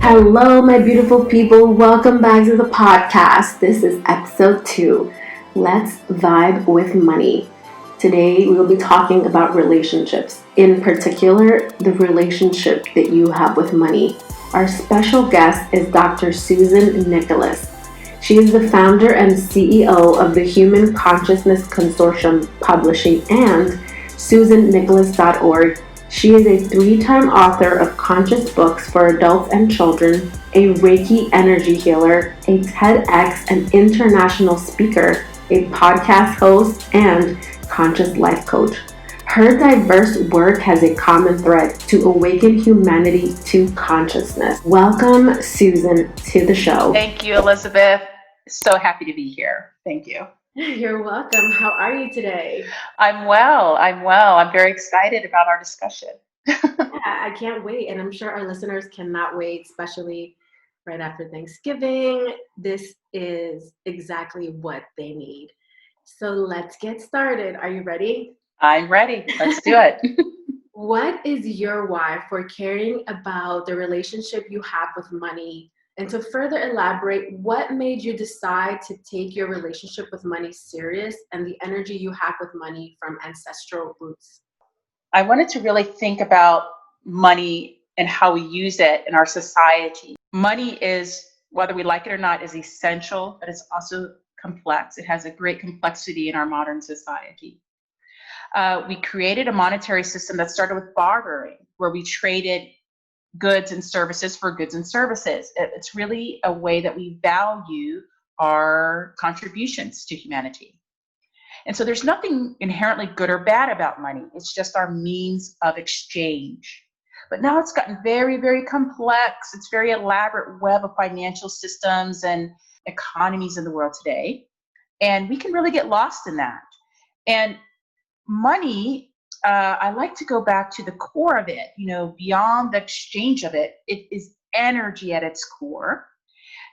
Hello, my beautiful people. Welcome back to the podcast. This is episode 2. Let's vibe with money. Today, we will be talking about relationships, in particular, the relationship that you have with money. Our special guest is Dr. Susan Nicholas. She is the founder and CEO of the Human Consciousness Consortium Publishing and SusanNicholas.org. She is a 3-time author of conscious books for adults and children, a Reiki energy healer, a TEDx and international speaker, a podcast host, and conscious life coach. Her diverse work has a common thread to awaken humanity to consciousness. Welcome, Susan, to the show. Thank you, Elizabeth. So happy to be here. Thank you. You're welcome. How are you today? I'm well. I'm very excited about our discussion. Yeah, I can't wait. And I'm sure our listeners cannot wait, especially right after Thanksgiving. This is exactly what they need. So let's get started. Are you ready? I'm ready. Let's do it. What is your why for caring about the relationship you have with money? And to further elaborate, what made you decide to take your relationship with money serious and the energy you have with money from ancestral roots? I wanted to really think about money and how we use it in our society. Money is, whether we like it or not, is essential, but it's also complex. It has a great complexity in our modern society. We created a monetary system that started with bartering, where we traded goods and services for goods and services. It's really a way that we value our contributions to humanity. And so there's nothing inherently good or bad about money. It's just our means of exchange. But now it's gotten very, very complex. It's a very elaborate web of financial systems and economies in the world today. And we can really get lost in that. And money, I like to go back to the core of it, beyond the exchange of it. It is energy at its core.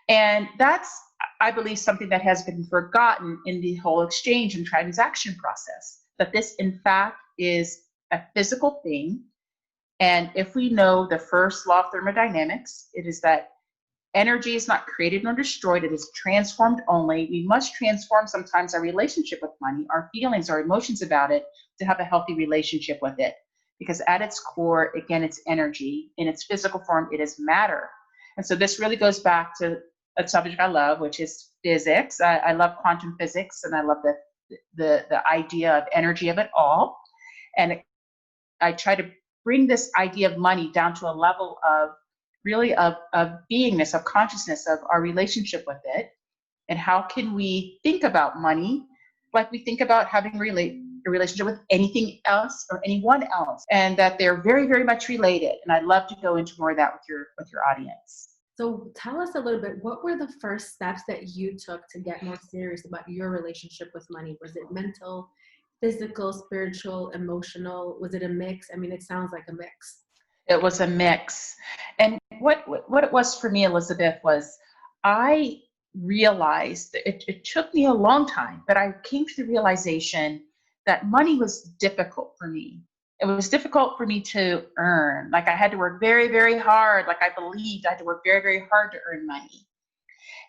And that's, I believe, something that has been forgotten in the whole exchange and transaction process, that this, in fact, is a physical thing. And if we know the first law of thermodynamics, it is that energy is not created nor destroyed, it is transformed only. We must transform sometimes our relationship with money, our feelings, our emotions about it, to have a healthy relationship with it. Because at its core, again, it's energy. In its physical form, it is matter. And so this really goes back to a subject I love, which is physics. I love quantum physics, and I love the idea of energy of it all. And I try to bring this idea of money down to a level of really of beingness, of consciousness, of our relationship with it. And how can we think about money like we think about having a relationship with anything else or anyone else, and that they're very, very much related. And I'd love to go into more of that with your audience. So tell us a little bit, what were the first steps that you took to get more serious about your relationship with money? Was it mental, physical, spiritual, emotional? Was it a mix? I mean, it sounds like a mix. It was a mix. And what it was for me, Elizabeth, was I realized that it took me a long time, but I came to the realization that money was difficult for me. It was difficult for me to earn. Like, I had to work very, very hard. Like, I believed I had to work very, very hard to earn money.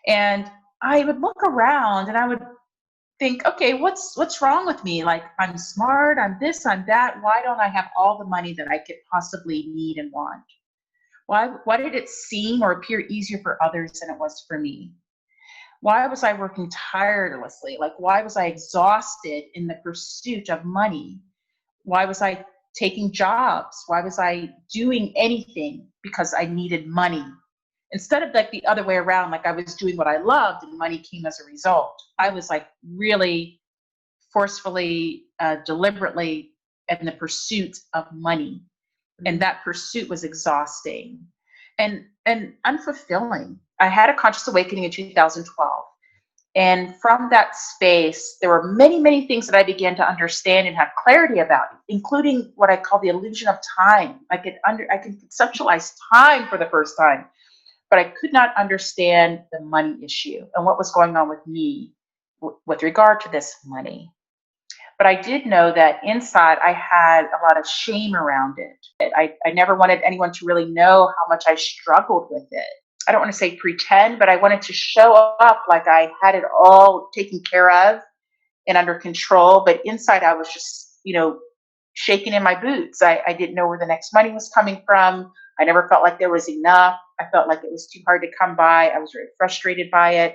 And I would look around and I would think, okay, what's wrong with me? Like, I'm smart, I'm this, I'm that. Why don't I have all the money that I could possibly need and want? Why did it seem or appear easier for others than it was for me? Why was I working tirelessly? Like, why was I exhausted in the pursuit of money? Why was I taking jobs? Why was I doing anything because I needed money? Instead of like the other way around, like I was doing what I loved and money came as a result. I was like really forcefully, deliberately in the pursuit of money. And that pursuit was exhausting and unfulfilling. I had a conscious awakening in 2012. And from that space, there were many, many things that I began to understand and have clarity about, including what I call the illusion of time. I could conceptualize time for the first time, but I could not understand the money issue and what was going on with me with regard to this money. But I did know that inside I had a lot of shame around it. I never wanted anyone to really know how much I struggled with it. I don't want to say pretend, but I wanted to show up like I had it all taken care of and under control. But inside I was just, shaking in my boots. I didn't know where the next money was coming from. I never felt like there was enough. I felt like it was too hard to come by. I was very frustrated by it.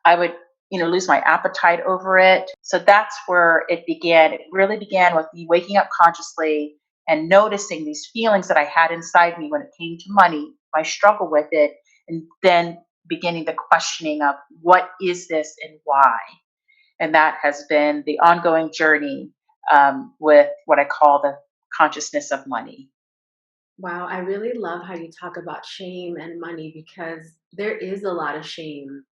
I would, lose my appetite over it. So that's where it began. It really began with me waking up consciously and noticing these feelings that I had inside me when it came to money, my struggle with it, and then beginning the questioning of what is this and why. And that has been the ongoing journey with what I call the consciousness of money. Wow, I really love how you talk about shame and money because there is a lot of shame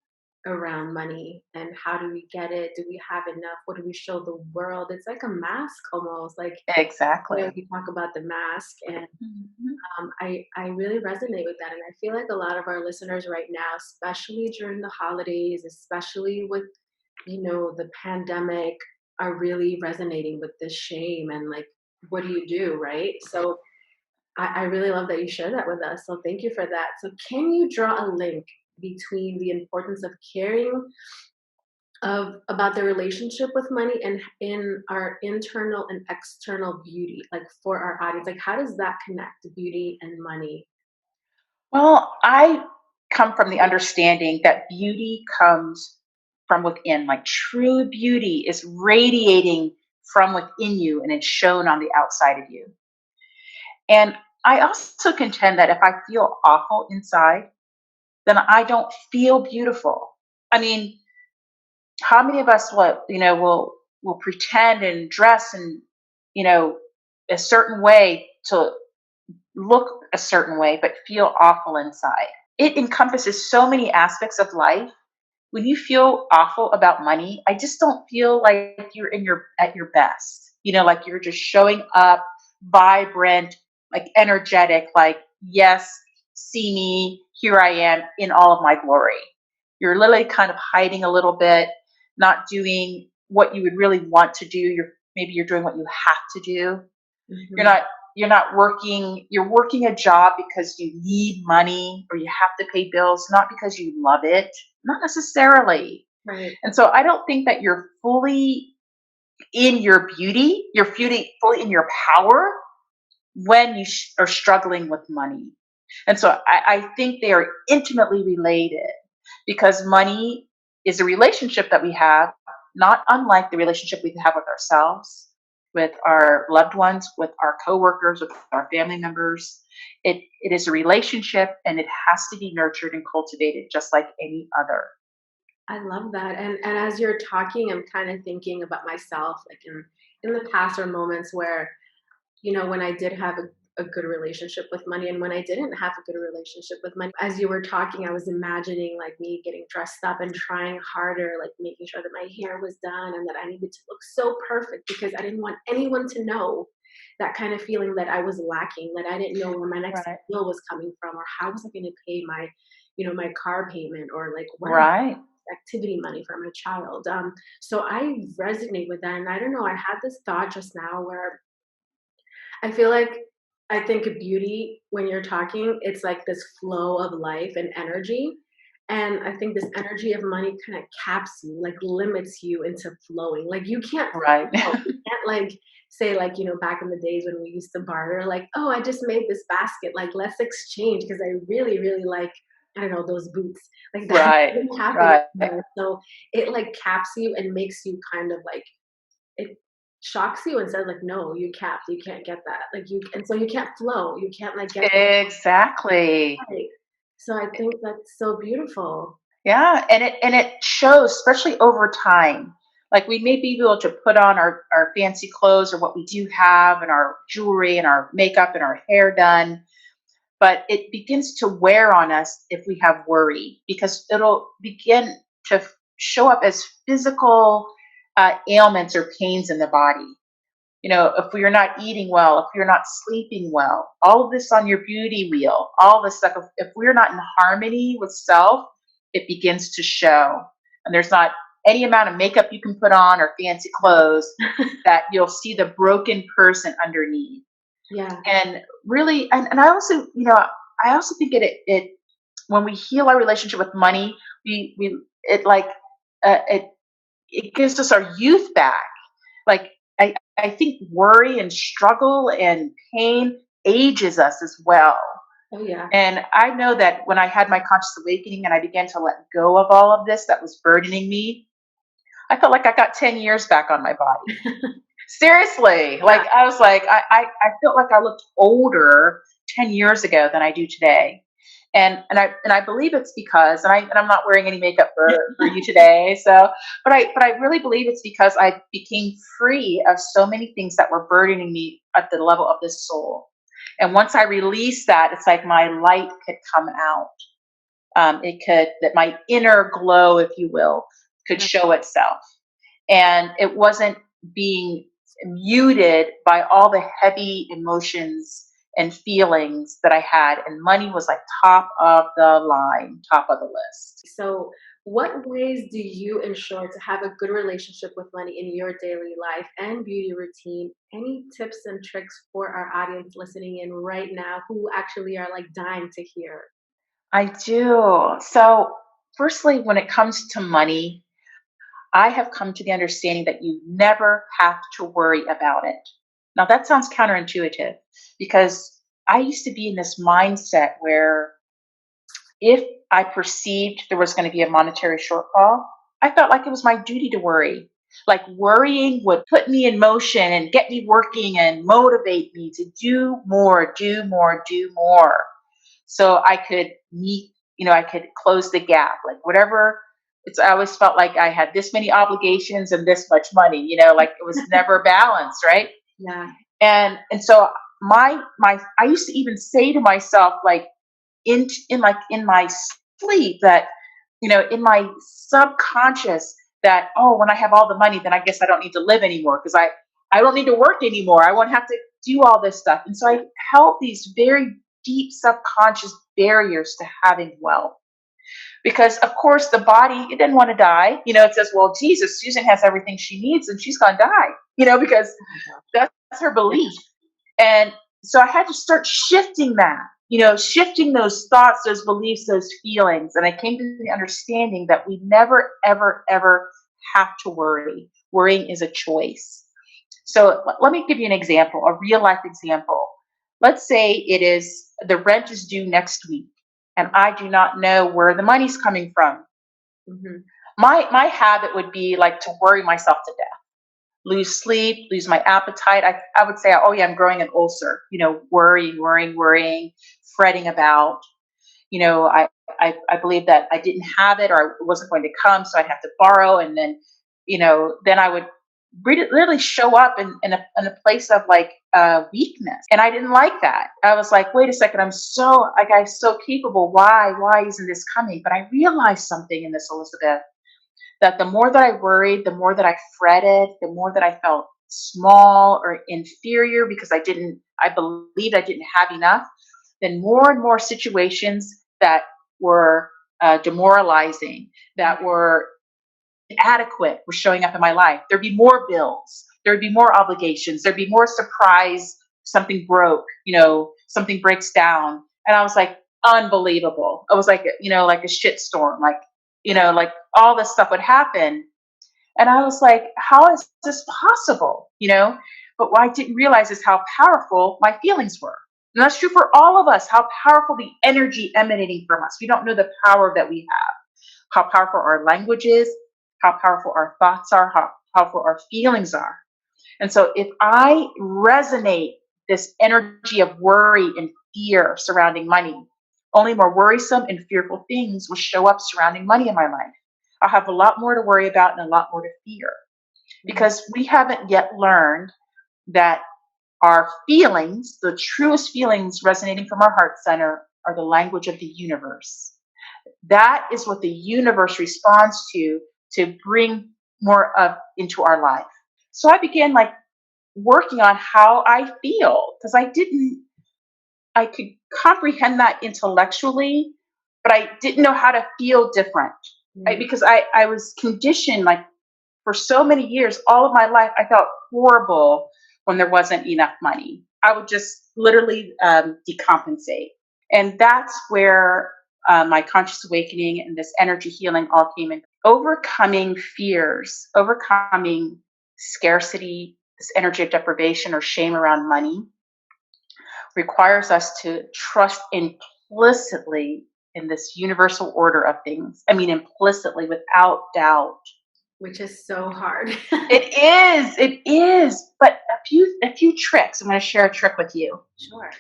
around money and how do we get it? Do we have enough? What do we show the world? It's like a mask almost. Like, Exactly. you talk about the mask and Mhm. I really resonate with that. And I feel like a lot of our listeners right now, especially during the holidays, especially with, the pandemic, are really resonating with this shame and like, what do you do? Right. So I really love that you share that with us. So thank you for that. So can you draw a link between the importance of caring of about the relationship with money and in our internal and external beauty, like for our audience? Like how does that connect beauty and money? Well, I come from the understanding that beauty comes from within, like true beauty is radiating from within you and it's shown on the outside of you. And I also contend that if I feel awful inside, then I don't feel beautiful. I mean, how many of us will pretend and dress and you know a certain way to look a certain way but feel awful inside? It encompasses so many aspects of life. When you feel awful about money, I just don't feel like you're in your at your best. Like you're just showing up vibrant, like energetic, like yes, see me, here I am in all of my glory. You're literally kind of hiding a little bit, not doing what you would really want to do. You're doing what you have to do. You're Hmm. not you're not working, you're working a job because you need money or you have to pay bills, not because you love it, not necessarily. Right. And so I don't think that you're fully in your beauty, fully in your power when you are struggling with money. And so I think they are intimately related because money is a relationship that we have, not unlike the relationship we have with ourselves, with our loved ones, with our coworkers, with our family members. It is a relationship and it has to be nurtured and cultivated just like any other. I love that. And as you're talking, I'm kind of thinking about myself, like in the past or moments where, when I did have a good relationship with money and when I didn't have a good relationship with money. As you were talking, I was imagining like me getting dressed up and trying harder, like making sure that my hair was done and that I needed to look so perfect because I didn't want anyone to know that kind of feeling that I was lacking, that I didn't know where my next Right. bill was coming from or how was I going to pay my, my car payment or like what am Right. activity money for my child. So I resonate with that. And I don't know, I had this thought just now where I feel like I think of beauty when you're talking, it's like this flow of life and energy. And I think this energy of money kind of caps you, like limits you into flowing. Like you can't Right. flow. You can't like say like, back in the days when we used to barter, like, oh, I just made this basket, like let's exchange because I really, really like, I don't know, those boots. Like that Right. didn't happen Right. anymore. So it like caps you and makes you kind of like it shocks you and says like, "No, you can't. You can't get that." Like you, and so you can't flow. You can't like get this Exactly. right. So I think that's so beautiful. Yeah, and it shows, especially over time. Like we may be able to put on our fancy clothes or what we do have and our jewelry and our makeup and our hair done, but it begins to wear on us if we have worry because it'll begin to show up as physical ailments or pains in the body. If you're not eating well, if you're not sleeping well, all of this on your beauty wheel, all this stuff, if we're not in harmony with self, it begins to show. And there's not any amount of makeup you can put on or fancy clothes, that you'll see the broken person underneath. Yeah. And really, and I also, I also think it when we heal our relationship with money, we it like it gives us our youth back. Like I think worry and struggle and pain ages us as well. Oh, yeah. And I know that when I had my conscious awakening and I began to let go of all of this that was burdening me, I felt like I got 10 years back on my body. Seriously. Like I was like, I felt like I looked older 10 years ago than I do today. And I believe it's because, and I'm not wearing any makeup for you today. So, but I really believe it's because I became free of so many things that were burdening me at the level of this soul. And once I released that, it's like my light could come out. That my inner glow, if you will, could show itself. And it wasn't being muted by all the heavy emotions and feelings that I had. And money was like top of the line, top of the list. So, what ways do you ensure to have a good relationship with money in your daily life and beauty routine? Any tips and tricks for our audience listening in right now who actually are like dying to hear? I do. So, firstly, when it comes to money, I have come to the understanding that you never have to worry about it. Now, that sounds counterintuitive because I used to be in this mindset where if I perceived there was going to be a monetary shortfall, I felt like it was my duty to worry. Like worrying would put me in motion and get me working and motivate me to do more, do more, do more. So I could meet, I could close the gap, like whatever. I always felt like I had this many obligations and this much money, like it was never balanced, right? Yeah. And so I used to even say to myself, like, in my sleep, that in my subconscious, that, oh, when I have all the money, then I guess I don't need to live anymore because I don't need to work anymore, I won't have to do all this stuff. And so I held these very deep subconscious barriers to having wealth, because of course the body, it didn't want to die. It says, well, Jesus, Susan has everything she needs and she's gonna die, because that's her belief. And so I had to start shifting that, shifting those thoughts, those beliefs, those feelings. And I came to the understanding that we never, ever, ever have to worry. Worrying is a choice. So let me give you an example, a real life example. Let's say the rent is due next week and I do not know where the money's coming from. Hmm. My habit would be like to worry myself to death, lose sleep, lose my appetite. I would say, oh yeah, I'm growing an ulcer, worrying, fretting about, I believe that I didn't have it or it wasn't going to come, so I'd have to borrow. And then, then I would really show up in a place of like weakness. And I didn't like that. I was like, wait a second, I'm so capable. Why isn't this coming? But I realized something in this, Elizabeth, that the more that I worried, the more that I fretted, the more that I felt small or inferior because I believed I didn't have enough, then more and more situations that were demoralizing, that were inadequate were showing up in my life. There'd be more bills, there'd be more obligations, there'd be more surprise, something broke, something breaks down. And I was like, unbelievable. I was like, like a shit storm, like all this stuff would happen. And I was like, how is this possible? But what I didn't realize is how powerful my feelings were. And that's true for all of us, how powerful the energy emanating from us. We don't know the power that we have, how powerful our language is, how powerful our thoughts are, how powerful our feelings are. And so if I resonate this energy of worry and fear surrounding money, only more worrisome and fearful things will show up surrounding money in my life. I'll have a lot more to worry about and a lot more to fear, because we haven't yet learned that our feelings, the truest feelings resonating from our heart center, are the language of the universe. That is what the universe responds to bring more of into our life. So I began like working on how I feel, because I could comprehend that intellectually, but I didn't know how to feel different. Because I was conditioned, like, for so many years, all of my life, I felt horrible when there wasn't enough money. I would just literally decompensate. And that's where my conscious awakening and this energy healing all came in. Overcoming fears, overcoming scarcity, this energy of deprivation or shame around money requires us to trust implicitly in this universal order of things. I mean, implicitly, without doubt. Which is so hard. It is. But a few tricks. I'm going to share a trick with you, Sure.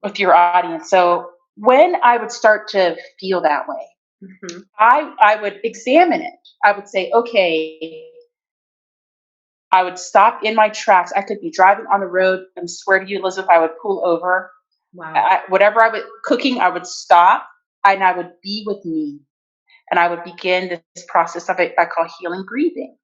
with your audience. So when I would start to feel that way, Mm-hmm. I would examine it. I would say, okay, I would stop in my tracks. I could be driving on the road and swear to you, Elizabeth, I would pull over. Wow. Whatever I was cooking, I would stop and I would be with me. And I would begin this process of it I call healing breathing.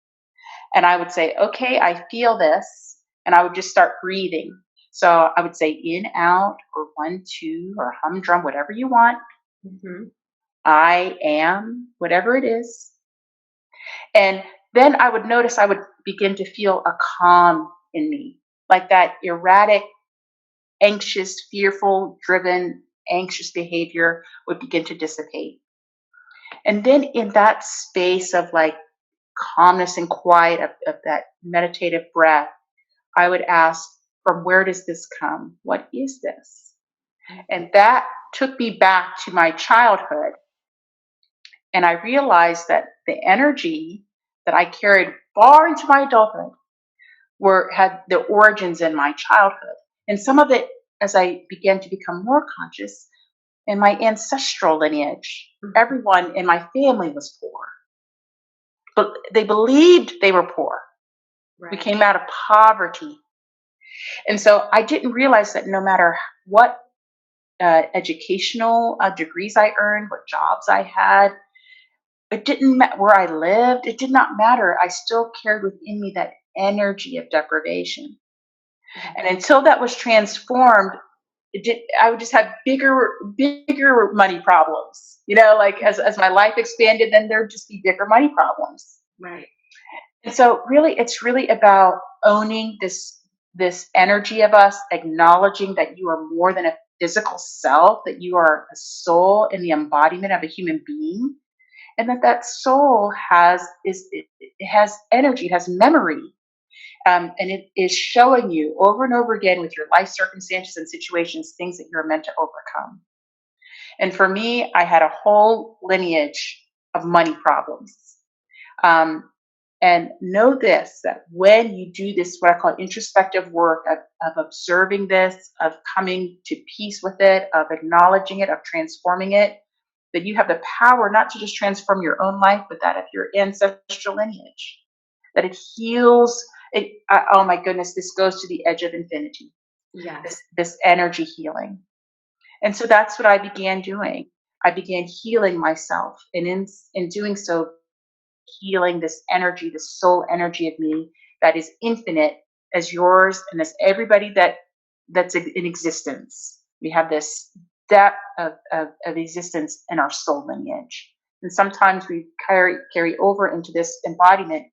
And I would say, okay, I feel this. And I would just start breathing. So I would say in, out, or 1, 2, or humdrum, whatever you want. Mm-hmm. I am, whatever it is. And then I would notice I would begin to feel a calm in me, like that erratic, anxious, fearful, driven, anxious behavior would begin to dissipate. And then in that space of like calmness and quiet of that meditative breath, I would ask, from where does this come? What is this? And that took me back to my childhood. And I realized that the energy that I carried far into my adulthood had the origins in my childhood. And some of it, as I began to become more conscious, in my ancestral lineage, everyone in my family was poor. But they believed they were poor. Right. We came out of poverty. And so I didn't realize that no matter what educational degrees I earned, what jobs I had, it didn't matter where I lived, it did not matter. I still carried within me that energy of deprivation. And until that was transformed, I would just have bigger money problems. Like as my life expanded, then there'd just be bigger money problems. Right. And so really, it's really about owning this energy of us, acknowledging that you are more than a physical self, that you are a soul in the embodiment of a human being, and that soul has energy, it has memory, and it is showing you over and over again with your life circumstances and situations things that you're meant to overcome. And for me, I had a whole lineage of money problems. Um, and know this, that when you do this, what I call introspective work of observing this, of coming to peace with it, of acknowledging it, of transforming it, that you have the power not to just transform your own life, but that of your ancestral lineage, that it heals. Oh my goodness, this goes to the edge of infinity. Yes. This energy healing. And so that's what I began doing. I began healing myself. And in doing so, healing this energy, this soul energy of me that is infinite as yours and as everybody that's in existence. We have this depth of existence in our soul lineage. And sometimes we carry over into this embodiment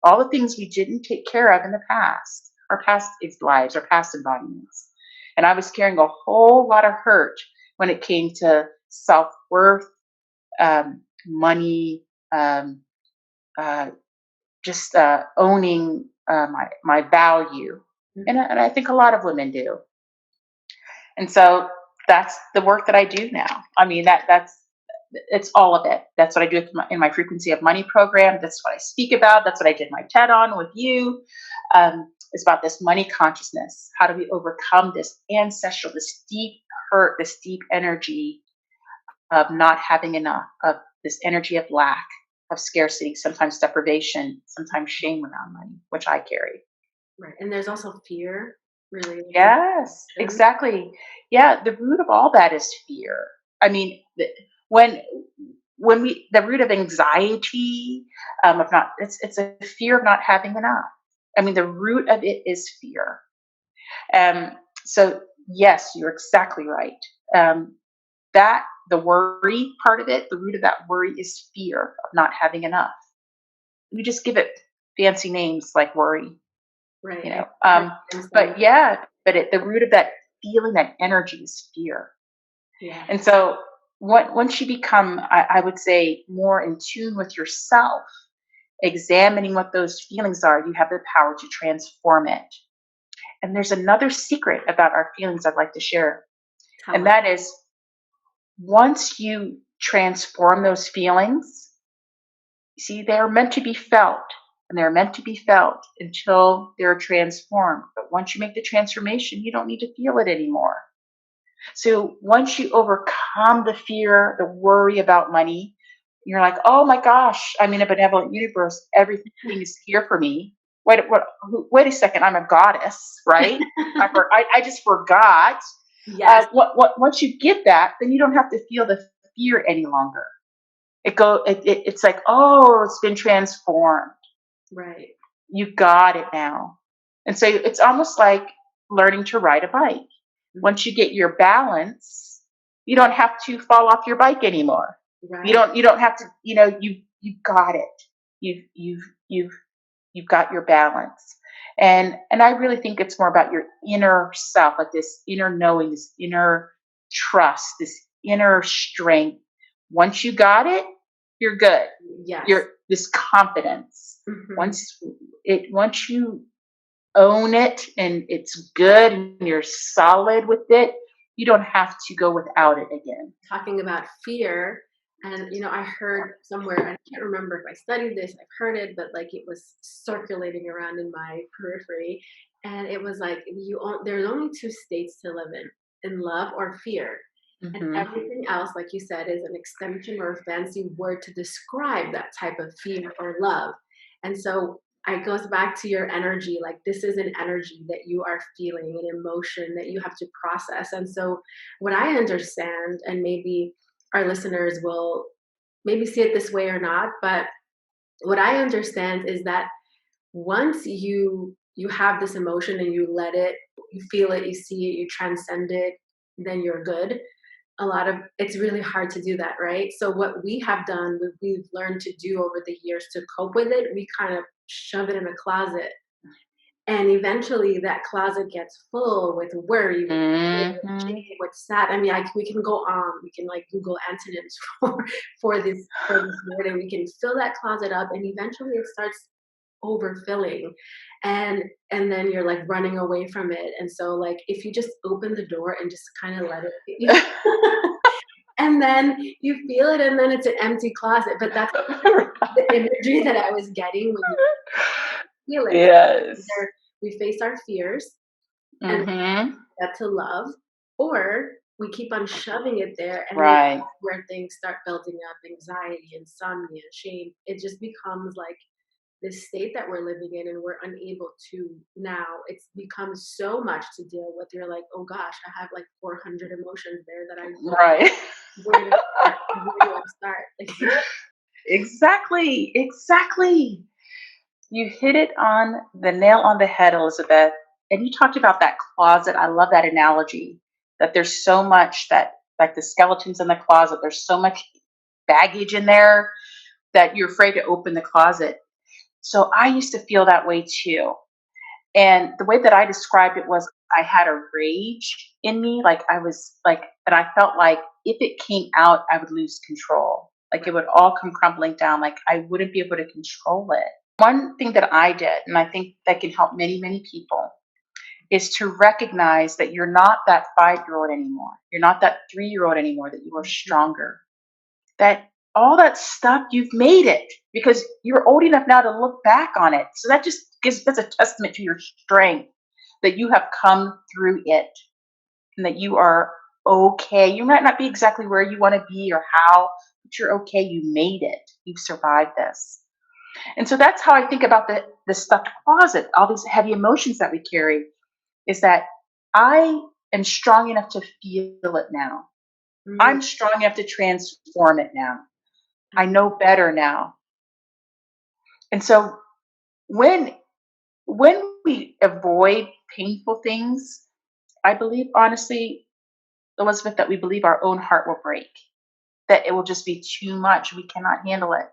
all the things we didn't take care of in the past, our past lives, our past embodiments. And I was carrying a whole lot of hurt when it came to self-worth, money, uh, just owning my value, and I think a lot of women do. And so that's the work that I do now. I mean, that's it's all of it. That's what I do in my Frequency of Money program. That's what I speak about. That's what I did my TED on with you. It's about this money consciousness. How do we overcome this ancestral, this deep hurt, this deep energy of not having enough, of this energy of lack, of scarcity, sometimes deprivation, sometimes shame around money, which I carry. Right. And there's also fear related. Yes, exactly. Yeah, the root of all that is fear. I mean, when the root of anxiety, of not, it's a fear of not having enough. I mean, the root of it is fear. So yes, you're exactly right. Um, that the worry part of it, the root of that worry is fear of not having enough. We just give it fancy names like worry, Right. you know. I heard them. But yeah, but the root of that feeling, that energy is fear. Yeah. And so once you become, I would say, more in tune with yourself, examining what those feelings are, you have the power to transform it. And there's another secret about our feelings I'd like to share. Tell And us. that is, once you transform those feelings, see, they're meant to be felt, and they're meant to be felt until they're transformed. But once you make the transformation, you don't need to feel it anymore. So once you overcome the fear, the worry about money, you're like, oh my gosh, I'm in a benevolent universe. Everything is here for me. Wait a second, I'm a goddess, right? I just forgot. Yes. Once you get that, then you don't have to feel the fear any longer. It's like, oh, it's been transformed. Right. You got it now. And so it's almost like learning to ride a bike. Once you get your balance, you don't have to fall off your bike anymore. Right. You don't have to, you got it. You've got your balance. And I really think it's more about your inner self, like this inner knowing, this inner trust, this inner strength. Once you got it, you're good. Yes. You're this confidence. Mhm. Once you own it and it's good and you're solid with it, you don't have to go without it again. Talking about fear, and I heard somewhere, I can't remember if I studied this, I've heard it, but like it was circulating around in my periphery, and it was like there's only two states to live in love or fear. And Hmm. everything else, like you said, is an extension or a fancy word to describe that type of fear or love. And so it goes back to your energy. Like this is an energy that you are feeling, an emotion that you have to process. And so, what I understand, and maybe our listeners will maybe see it this way or not, but what I understand is that once you have this emotion and you let it, you feel it, you see it, you transcend it, then you're good. It's really hard to do that, right? So what we have done, we've learned to do over the years to cope with it, we kind of shove it in a closet, and eventually that closet gets full with worry, with fear, with Hmm. shame, with sad. I mean, we can go on, we can like Google antonyms for this word, and we can fill that closet up, and eventually it starts overfilling, and then you're like running away from it. And so like if you just open the door and just kind of let it and then you feel it, and then it's an empty closet. But that's the imagery that I was getting when you feel it. Yes. Either we face our fears and Hmm. get to love, or we keep on shoving it there, and then Right. that's where things start building up: anxiety, insomnia, shame. It just becomes like this state that we're living in, and we're unable to now. It's become so much to deal with. You're like, oh gosh, I have like 400 emotions there that I don't. Right. Where do I start? Where do I start? Like, Exactly. Exactly. You hit it on the nail on the head, Elizabeth. And you talked about that closet. I love that analogy, that there's so much that, like the skeletons in the closet, there's so much baggage in there that you're afraid to open the closet. So I used to feel that way too. And the way that I described it was, I had a rage in me. Like I was like, and I felt like if it came out, I would lose control. Like it would all come crumbling down. Like I wouldn't be able to control it. One thing that I did, and I think that can help many, many people, is to recognize that you're not that 5-year-old anymore. You're not that 3-year-old anymore, that you are stronger. That all that stuff, you've made it because you're old enough now to look back on it. So that's a testament to your strength, that you have come through it and that you are okay. You might not be exactly where you want to be or how, but you're okay. You made it. You've survived this. And so that's how I think about the stuffed closet, all these heavy emotions that we carry, is that I am strong enough to feel it now. mm, I'm strong enough to transform it now. I know better now. And so when we avoid painful things, I believe honestly, Elizabeth, that we believe our own heart will break. that it will just be too much. We cannot handle it.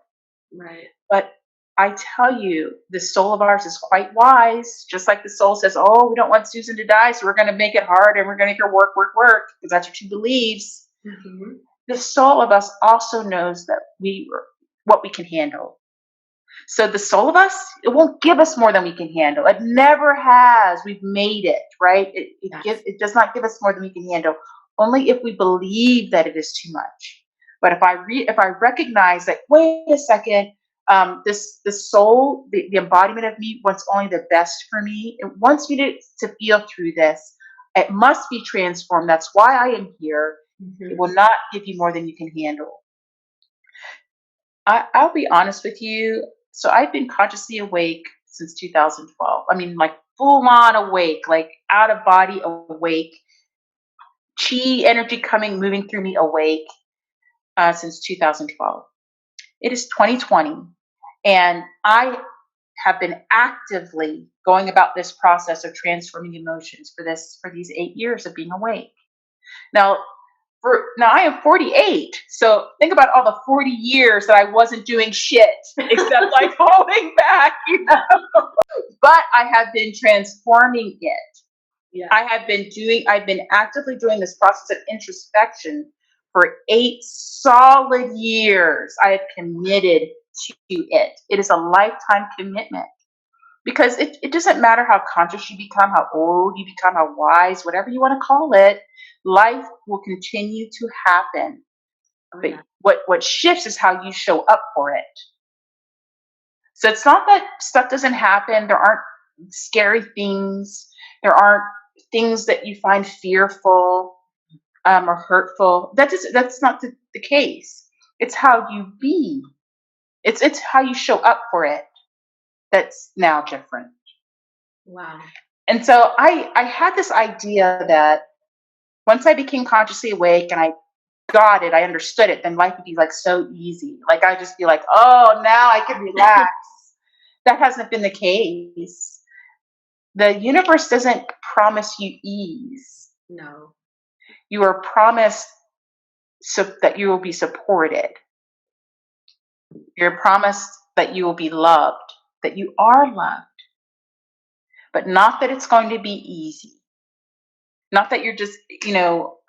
Right. But I tell you, the soul of ours is quite wise. Just like the soul says, oh, we don't want Susan to die, so we're going to make it hard and we're going to make her work, because that's what she believes. Mm-hmm. The soul of us also knows that what we can handle. So the soul of us, it won't give us more than we can handle. It never has. We've made it, right? It does not give us more than we can handle. Only if we believe that it is too much. But if I recognize that, wait a second, the soul, the embodiment of me wants only the best for me. It wants me to feel through this. It must be transformed. That's why I am here. Mm-hmm. It will not give you more than you can handle. I'll be honest with you. So I've been consciously awake since 2012. I mean, like full on awake, like out of body awake, chi energy moving through me awake since 2012. It is 2020, and I have been actively going about this process of transforming emotions for these 8 years of being awake. Now, I am 48, so think about all the 40 years that I wasn't doing shit except like holding back, But I have been transforming it. Yeah. I've been actively doing this process of introspection for 8 solid years. I have committed to it. It is a lifetime commitment. Because it doesn't matter how conscious you become, how old you become, how wise, whatever you want to call it, life will continue to happen. Oh, But yeah. what shifts is how you show up for it. So it's not that stuff doesn't happen. There aren't scary things. There aren't things that you find fearful or hurtful. That's not the case. It's how you be. It's how you show up for it that's now different. Wow. And so I had this idea that once I became consciously awake and I got it, I understood it, then life would be like so easy. Like I'd just be like, oh, now I can relax. That hasn't been the case. The universe doesn't promise you ease. No. You are promised that you will be supported. You're promised that you will be loved, that you are loved, but not that it's going to be easy. Not that you're just,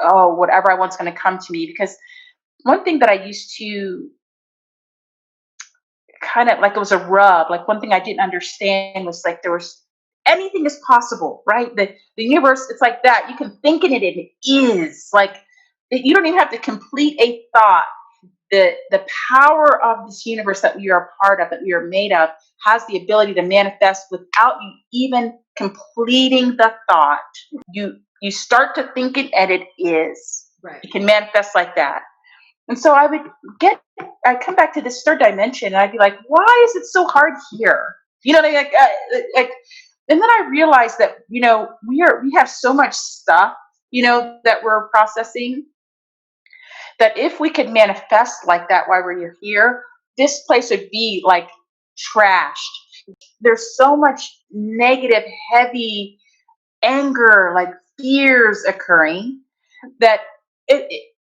oh, whatever I want's going to come to me. Because one thing that I used to kind of like, it was a rub. Like one thing I didn't understand was like anything is possible, right? The universe, it's like that. You can think in it and it is. Like you don't even have to complete a thought. The power of this universe that we are a part of, that we are made of, has the ability to manifest without you even completing the thought. You start to think it and it is. Right. It can manifest like that. And so I'd come back to this third dimension and I'd be like, why is it so hard here? You know what I mean? Like, and then I realized that, we have so much stuff, that we're processing, that if we could manifest like that while we're here, this place would be like trashed. There's so much negative, heavy anger, like fears occurring, that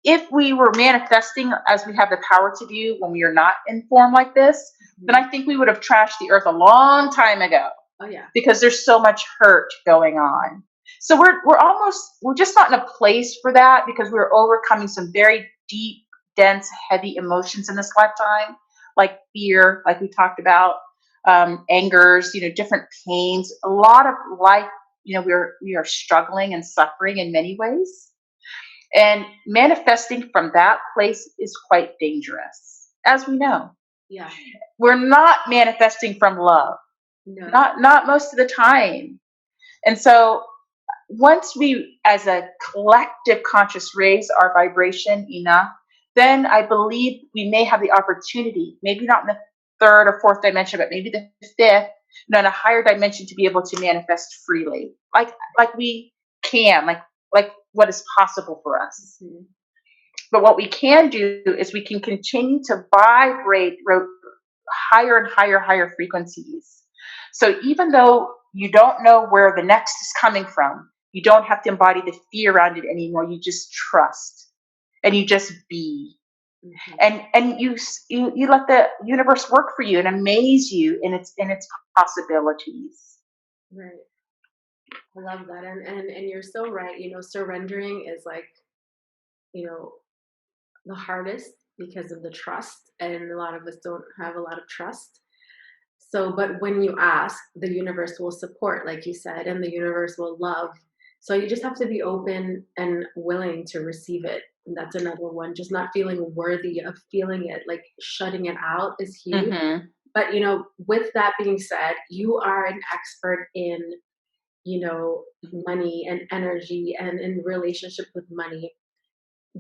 if we were manifesting as we have the power to do when we are not in form like this, then I think we would have trashed the earth a long time ago. Oh yeah. Because there's so much hurt going on. So we're just not in a place for that, because we're overcoming some very deep, dense, heavy emotions in this lifetime, like fear, like we talked about, angers, different pains, a lot of life. We are struggling and suffering in many ways. And manifesting from that place is quite dangerous, as we know. Yeah. We're not manifesting from love. No. Not most of the time. And so once we, as a collective conscious, raise our vibration enough, then I believe we may have the opportunity, maybe not in the third or fourth dimension, but maybe the fifth, in a higher dimension, to be able to manifest freely, like we can, like what is possible for us. Mm-hmm. But what we can do is we can continue to vibrate higher and higher frequencies. So even though you don't know where the next is coming from, you don't have to embody the fear around it anymore. You just trust and you just be. Hmm. And you let the universe work for you and amaze you in its possibilities. Right. I love that. And you're so right. Surrendering is like, you know, the hardest because of the trust. And a lot of us don't have a lot of trust. So, but when you ask, the universe will support, like you said, and the universe will love. So you just have to be open and willing to receive it. And that's another one. Just not feeling worthy of feeling it, like shutting it out is huge. Hmm. But with that being said, you are an expert in, you know, money and energy and in relationship with money.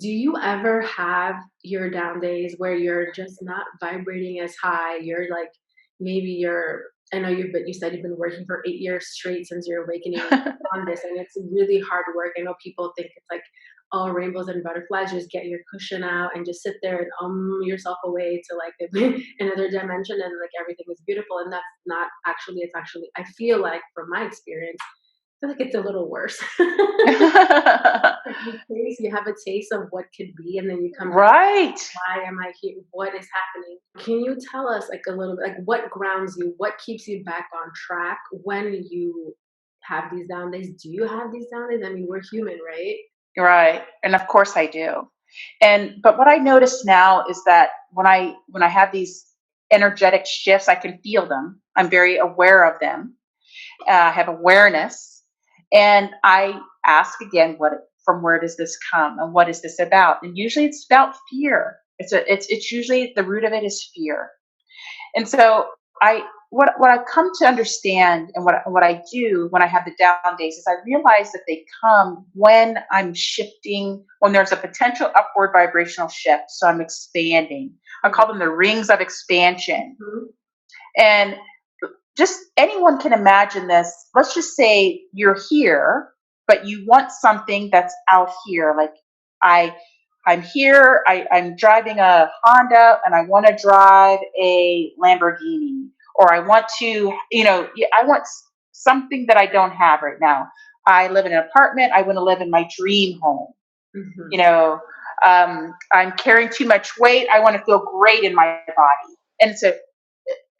Do you ever have your down days where you're just not vibrating as high? You're like, maybe I know you said you've been working for 8 years straight since your awakening on this, and it's really hard work. I know people think it's like all rainbows and butterflies. Just get your cushion out and just sit there and yourself away to like another dimension, and like everything is beautiful. And that's not actually, it's actually, I feel like from my experience, I feel like it's a little worse. Like you have a taste of what could be, and then you come back. Right. Why am I here? What is happening? Can you tell us like a little bit, like what grounds you? What keeps you back on track when you have these down days? Do you have these down days? I mean, we're human, right? Right. And of course I do. But what I notice now is that when I have these energetic shifts, I can feel them. I'm very aware of them. I have awareness, and I ask again, what from where does this come, and what is this about? And usually it's about fear. It's usually the root of it is fear. And so I what I've come to understand, and what I do when I have the down days is I realize that they come when I'm shifting, when there's a potential upward vibrational shift. So I'm expanding. I call them the rings of expansion. Mhm. And just anyone can imagine this. Let's just say you're here, but you want something that's out here. Like I, I'm here. I'm driving a Honda, and I want to drive a Lamborghini, or I want to, I want something that I don't have right now. I live in an apartment. I want to live in my dream home. Mhm. You know, I'm carrying too much weight. I want to feel great in my body, and so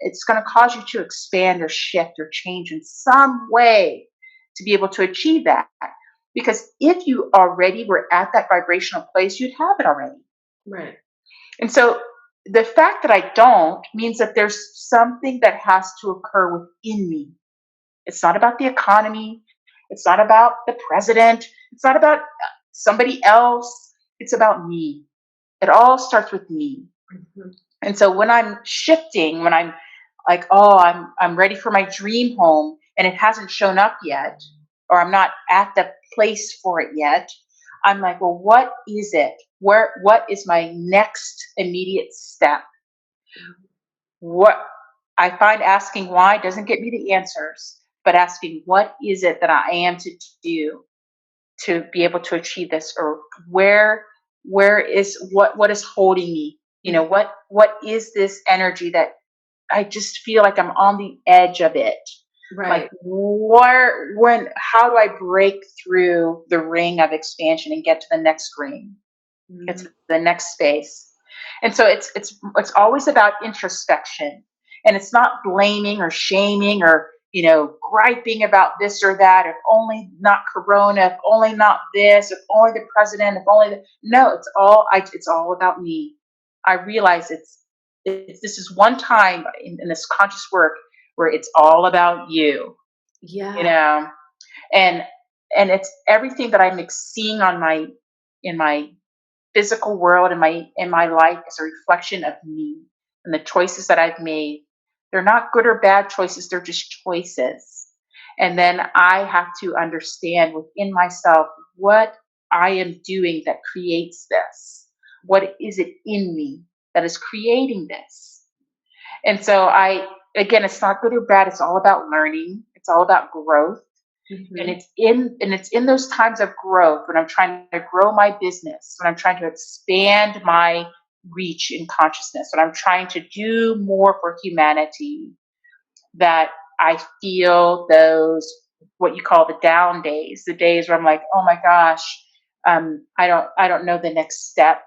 it's going to cause you to expand or shift or change in some way to be able to achieve that. Because if you already were at that vibrational place, you'd have it already. Right. And so the fact that I don't means that there's something that has to occur within me. It's not about the economy. It's not about the president. It's not about somebody else. It's about me. It all starts with me. Mhm. And so when I'm shifting, when I'm like, oh, I'm ready for my dream home, and it hasn't shown up yet, or I'm not at the place for it yet, I'm like, well, what is it? What is my next immediate step? What I find asking why doesn't get me the answers, but asking what is it that I am to do to be able to achieve this, or where is what is holding me? Mhm. What is this energy that I just feel like I'm on the edge of it. Like Right. how do I break through the ring of expansion and get to the next ring, get Mhm. to the next space? And so it's always about introspection, and it's not blaming or shaming or griping about this or that. If only not Corona, if only not this, if only the president, if only no. It's all about me. I realize this is one time in this conscious work where it's all about you, you Yeah. know, and it's everything that I'm seeing in my physical world, in my life, is a reflection of me and the choices that I've made. They're not good or bad choices; they're just choices. And then I have to understand within myself what I am doing that creates this. What is it in me that is creating this? And so again, it's not good or bad. It's all about learning. It's all about growth. And Mhm. it's in those times of growth, when I'm trying to grow my business, when I'm trying to expand my reach in consciousness, when I'm trying to do more for humanity, that I feel those, what you call the down days, the days where I'm like, oh my gosh, I don't know the next step.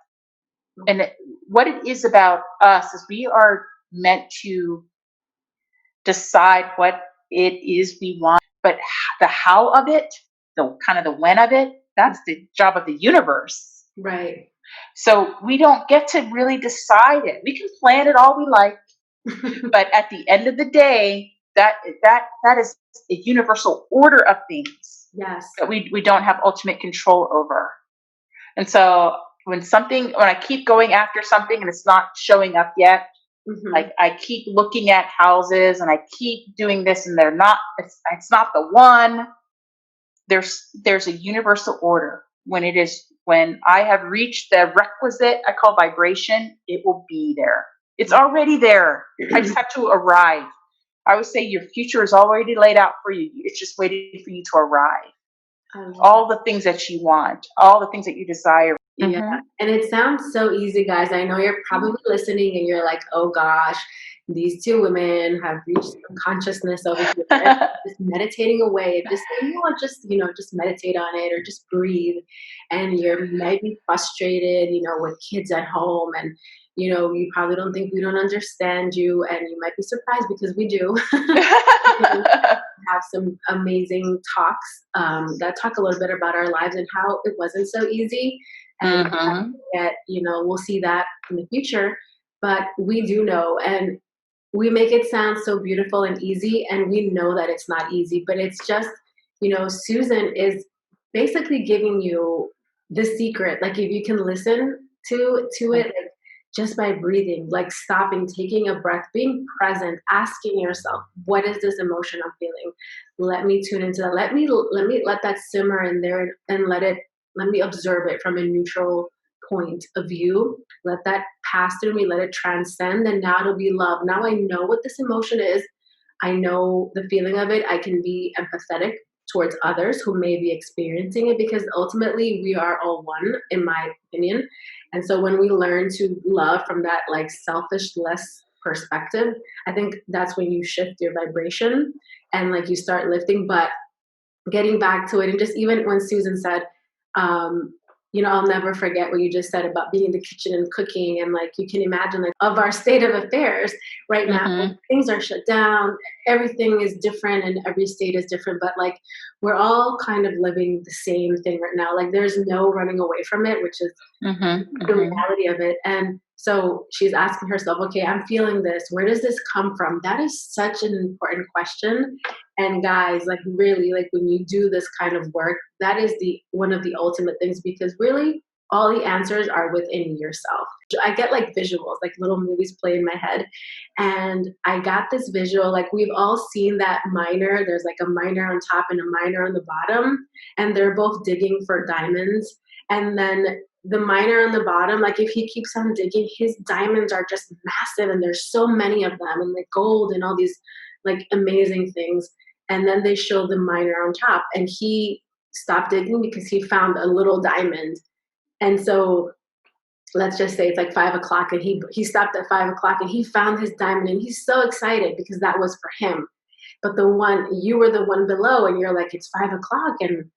And what it is about us is we are meant to decide what it is we want, but the how of it, the kind of the when of it, that's the job of the universe. Right. So we don't get to really decide it. We can plan it all we like, but at the end of the day, that is a universal order of things Yes. that we don't have ultimate control over. And so when I keep going after something and it's not showing up yet, like I keep looking at houses and I keep doing this and it's not the one. There's a universal order. When I have reached the requisite, I call vibration, it will be there. It's already there. I just have to arrive. I would say your future is already laid out for you. It's just waiting for you to arrive. All the things that you want, all the things that you desire. Yeah. And it sounds so easy, guys. I know you're probably listening and you're like, oh gosh, these two women have reached some consciousness over here. Just meditating away. Just saying, just meditate on it or just breathe. And you're maybe frustrated, with kids at home and you probably don't think we don't understand you and you might be surprised because we do. Have some amazing talks that talk a little bit about our lives and how it wasn't so easy. And yet, we'll see that in the future. But we do know, and we make it sound so beautiful and easy, and we know that it's not easy. But it's just, Susan is basically giving you the secret. Like if you can listen to it, like, just by breathing, like stopping, taking a breath, being present, asking yourself, what is this emotion I'm feeling? Let me tune into that. Let that simmer in there and let me observe it from a neutral point of view. Let that pass through me, let it transcend, and now it'll be love. Now I know what this emotion is. I know the feeling of it. I can be empathetic towards others who may be experiencing it because ultimately we are all one, in my opinion. And so when we learn to love from that like selfish, less perspective, I think that's when you shift your vibration and like you start lifting. But getting back to it, and just even when Susan said, I'll never forget what you just said about being in the kitchen and cooking, and like you can imagine like of our state of affairs right now, things are shut down, everything is different, and every state is different. But like we're all kind of living the same thing right now. Like there's no running away from it, which is the reality of it. And so she's asking herself, okay, I'm feeling this. Where does this come from? That is such an important question. And guys, like really, like when you do this kind of work, that is one of the ultimate things because really all the answers are within yourself. I get like visuals, like little movies play in my head. And I got this visual, like we've all seen that miner. There's like a miner on top and a miner on the bottom, and they're both digging for diamonds. And then the miner on the bottom, like if he keeps on digging, his diamonds are just massive and there's so many of them and like gold and all these like amazing things. And then they show the miner on top and he stopped digging because he found a little diamond. And so let's just say it's like 5 o'clock and he stopped at 5 o'clock and he found his diamond and he's so excited because that was for him. But you were the one below and you're like, it's 5 o'clock and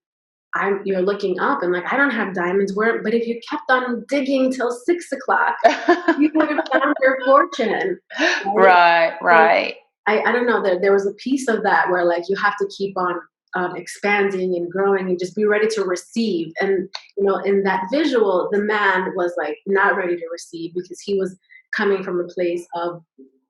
you're looking up and like, I don't have diamonds. But if you kept on digging till 6 o'clock, you would have found your fortune. Right. I don't know, there was a piece of that where like you have to keep on expanding and growing and just be ready to receive. And, in that visual, the man was like not ready to receive because he was coming from a place of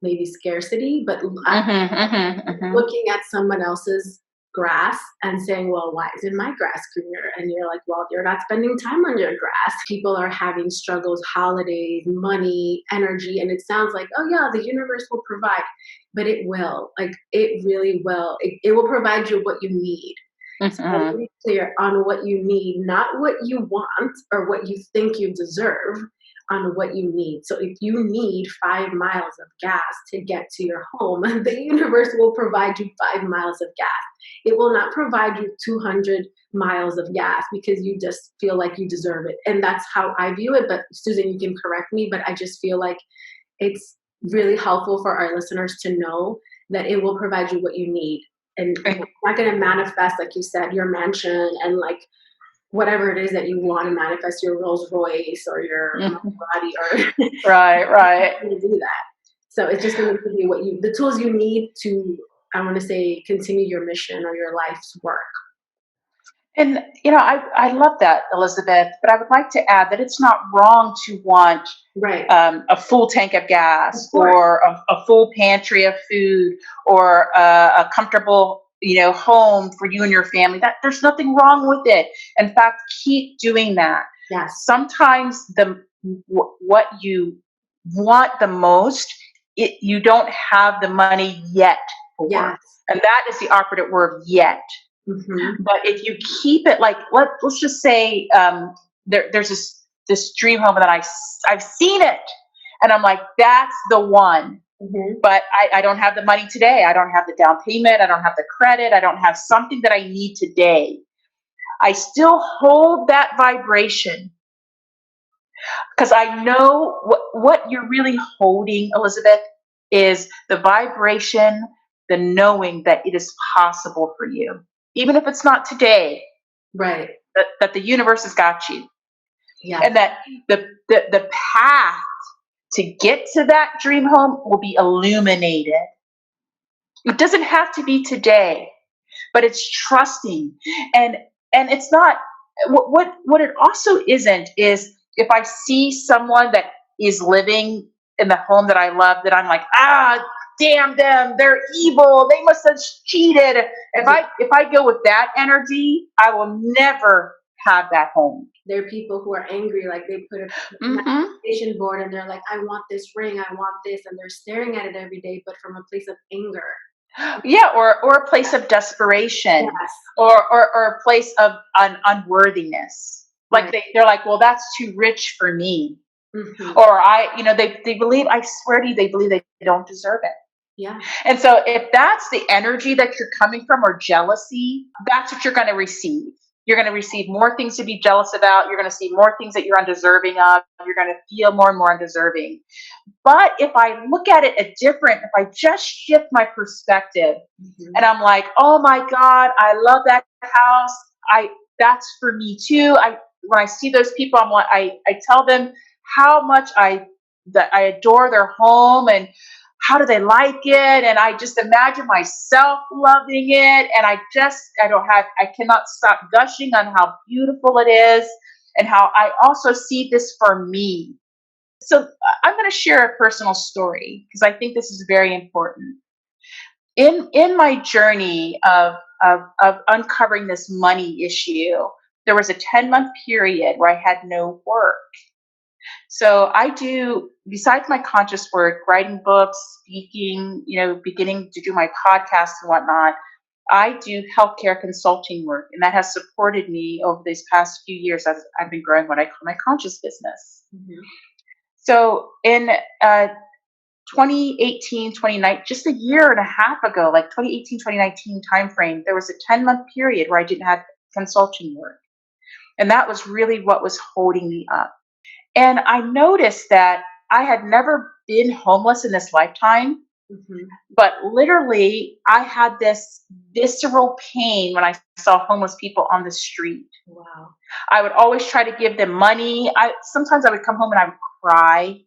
maybe scarcity, but looking at someone else's grass and saying, well, why isn't my grass greener? And you're like, well, you're not spending time on your grass. People are having struggles, holidays, money, energy. And it sounds like, oh yeah, the universe will provide, but it will, like it really will. It will provide you what you need. So be clear on what you need, not what you want or what you think you deserve, on what you need. So if you need 5 miles of gas to get to your home, the universe will provide you 5 miles of gas. It will not provide you 200 miles of gas because you just feel like you deserve it. And that's how I view it. But Susan, you can correct me, but I just feel like it's really helpful for our listeners to know that it will provide you what you need. And it's not going to manifest, like you said, your mansion and like whatever it is that you want to manifest, your Rolls Royce or your Maserati, or Right. to do that. So it's just going to give you the tools you need to, I want to say, continue your mission or your life's work. And, I love that, Elizabeth, but I would like to add that it's not wrong to want Right. a full tank of gas, Of course. or a full pantry of food, or a comfortable, home for you and your family. That there's nothing wrong with it. In fact, keep doing that. Yes. Sometimes what you want the most, you don't have the money yet for. Yes. And that is the operative word, yet. Mm-hmm. But if you keep it, like, let's just say, there's this dream home that I've seen it, and I'm like, that's the one. Mm-hmm. But I don't have the money today. I don't have the down payment. I don't have the credit. I don't have something that I need today. I still hold that vibration, because I know what you're really holding, Elizabeth, is the vibration, the knowing that it is possible for you, even if it's not today. Right. That the universe has got you. Yeah. And that the path to get to that dream home will be illuminated. It doesn't have to be today, but it's trusting. And it's not, what it also isn't, is if I see someone that is living in the home that I love, that I'm like, damn them, they're evil, they must have cheated. If I go with that energy, I will never have that home. There are people who are angry, like they put a manifestation board and they're like, I want this ring, I want this, and they're staring at it every day, but from a place of anger. Yeah, or a place of desperation. Yes. or a place of unworthiness. Like Right. they're like, well, that's too rich for me. Mm-hmm. Or they believe, I swear to you, they believe they don't deserve it. Yeah. And so if that's the energy that you're coming from, or jealousy, that's what you're going to receive. You're going to receive more things to be jealous about. You're going to see more things that you're undeserving of. You're going to feel more and more undeserving. But if I look at it if I just shift my perspective, and I'm like, oh my God, I love that house. That's for me too. When I see those people, I'm like, I tell them how much I adore their home, and how do they like it, and I just imagine myself loving it, and I cannot stop gushing on how beautiful it is, and how I also see this for me. So I'm going to share a personal story, because I think this is very important. In my journey of uncovering this money issue, there was a 10-month period where I had no work. So I do, besides my conscious work, writing books, speaking, beginning to do my podcast and whatnot, I do healthcare consulting work, and that has supported me over these past few years as I've been growing what I call my conscious business. Mm-hmm. So in 2018, 2019, just a year and a half ago, like 2018, 2019 timeframe, there was a 10-month period where I didn't have consulting work. And that was really what was holding me up. And I noticed that I had never been homeless in this lifetime, but literally I had this visceral pain when I saw homeless people on the street. Wow. I would always try to give them money. Sometimes I would come home and I would cry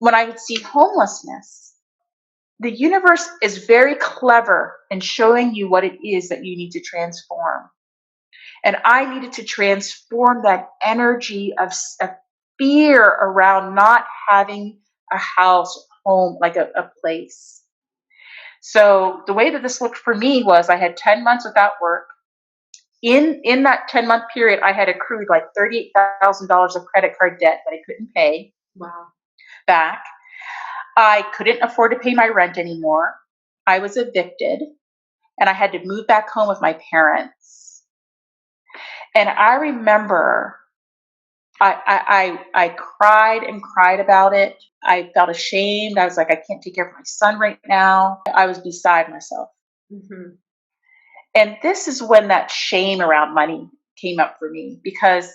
when I would see homelessness. The universe is very clever in showing you what it is that you need to transform. And I needed to transform that energy of fear around not having a house, home, like a place. So the way that this looked for me was I had 10 months without work. In that 10-month period, I had accrued like $38,000 of credit card debt that I couldn't pay back. I couldn't afford to pay my rent anymore. I was evicted, and I had to move back home with my parents. And I remember I cried and cried about it. I felt ashamed. I was like, I can't take care of my son right now. I was beside myself. Mm-hmm. And this is when that shame around money came up for me, because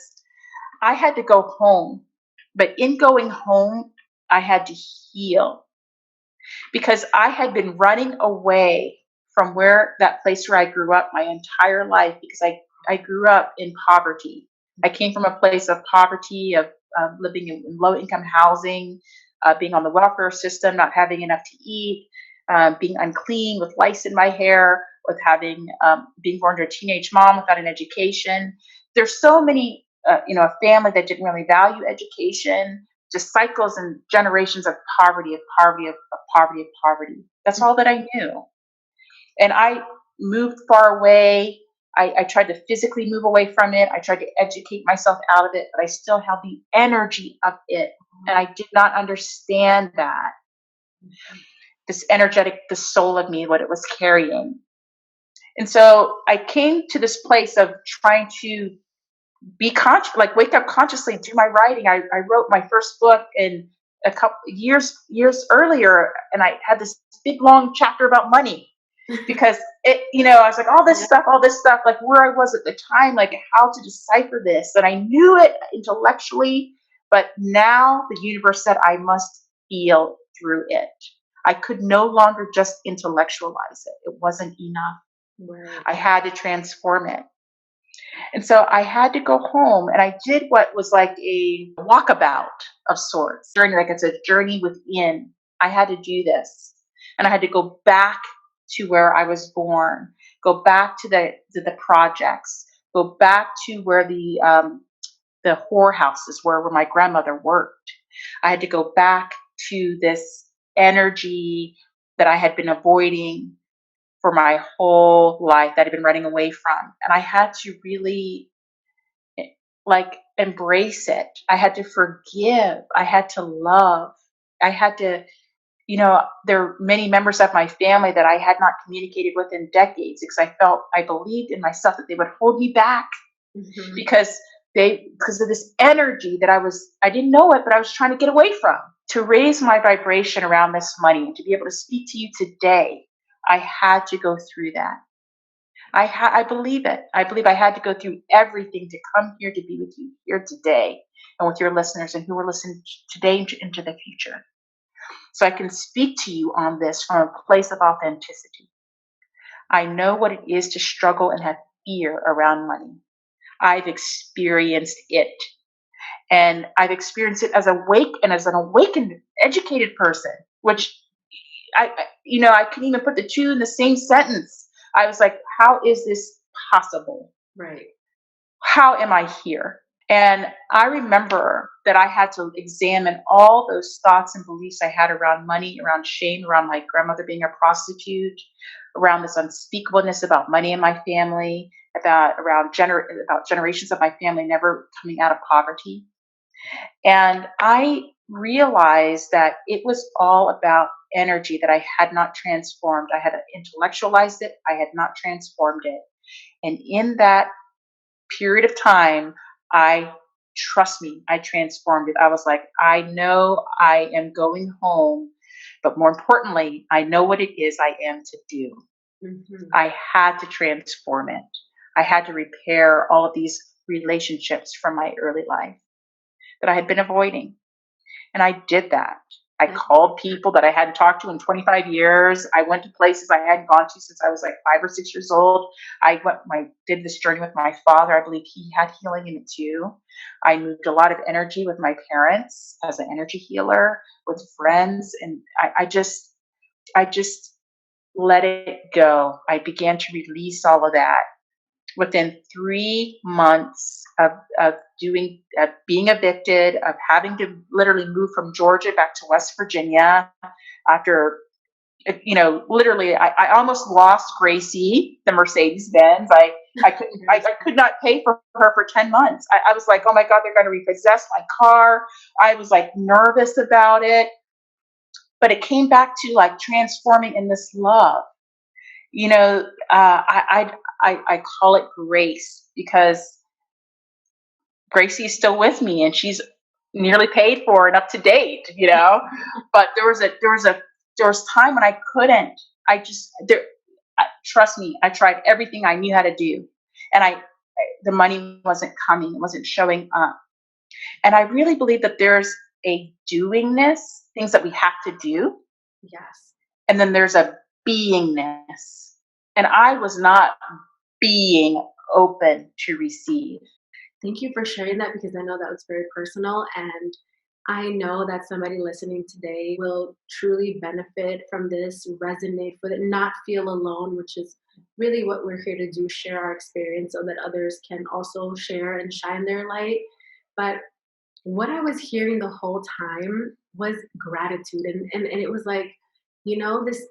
I had to go home. But in going home, I had to heal, because I had been running away from that place where I grew up my entire life, because I grew up in poverty. I came from a place of poverty, of living in low income housing, being on the welfare system, not having enough to eat, being unclean with lice in my hair, with having being born to a teenage mom without an education. There's so many, a family that didn't really value education, just cycles and generations of poverty, of poverty, of poverty, of poverty. That's all that I knew. And I moved far away. I tried to physically move away from it. I tried to educate myself out of it, but I still held the energy of it. And I did not understand that. This energetic, the soul of me, what it was carrying. And so I came to this place of trying to be conscious, like wake up consciously and do my writing. I wrote my first book in a couple years earlier, and I had this big long chapter about money because I was like, all this stuff, like where I was at the time, like how to decipher this. And I knew it intellectually, but now the universe said I must feel through it. I could no longer just intellectualize it. It wasn't enough. Right. I had to transform it. And so I had to go home, and I did what was like a walkabout of sorts. Like it's a journey within. I had to do this, and I had to go back to where I was born, go back to the projects, go back to where the whorehouses were, where my grandmother worked. I had to go back to this energy that I had been avoiding for my whole life, that I'd been running away from. And I had to really like embrace it. I had to forgive. I had to love. I had to, there are many members of my family that I had not communicated with in decades because I believed in myself that they would hold me back because of this energy that I didn't know it, but I was trying to get away from. To raise my vibration around this money and to be able to speak to you today, I had to go through that. I believe it. I believe I had to go through everything to come here to be with you here today and with your listeners and who are listening today into the future. So I can speak to you on this from a place of authenticity. I know what it is to struggle and have fear around money. I've experienced it. And I've experienced it as an awakened, educated person, which I can even put the two in the same sentence. I was like, how is this possible? Right. How am I here? And I remember that I had to examine all those thoughts and beliefs I had around money, around shame, around my grandmother being a prostitute, around this unspeakableness about money in my family, about generations of my family never coming out of poverty. And I realized that it was all about energy that I had not transformed. I had intellectualized it, I had not transformed it. And in that period of time, trust me, I transformed it. I was like, I know I am going home, but more importantly, I know what it is I am to do. I had to transform it. I had to repair all of these relationships from my early life that I had been avoiding. And I did that. I called people that I hadn't talked to in 25 years. I went to places I hadn't gone to since I was like 5 or 6 years old. I did this journey with my father. I believe he had healing in it too. I moved a lot of energy with my parents as an energy healer, with friends, and I just let it go. I began to release all of that. Within 3 months of being evicted, of having to literally move from Georgia back to West Virginia, after literally, I almost lost Gracie, the Mercedes Benz. I could not pay for her for 10 months. I was like, oh my God, they're going to repossess my car. I was like nervous about it, but it came back to like transforming in this love. I call it grace because Gracie is still with me and she's nearly paid for and up to date, But there was time when I couldn't. Trust me, I tried everything I knew how to do, and the money wasn't coming, it wasn't showing up. And I really believe that there's a doingness, things that we have to do. Yes. And then there's a beingness. And I was not being open to receive. Thank you for sharing that because I know that was very personal. And I know that somebody listening today will truly benefit from this, resonate with it, not feel alone, which is really what we're here to do, share our experience so that others can also share and shine their light. But what I was hearing the whole time was gratitude. And it was like, this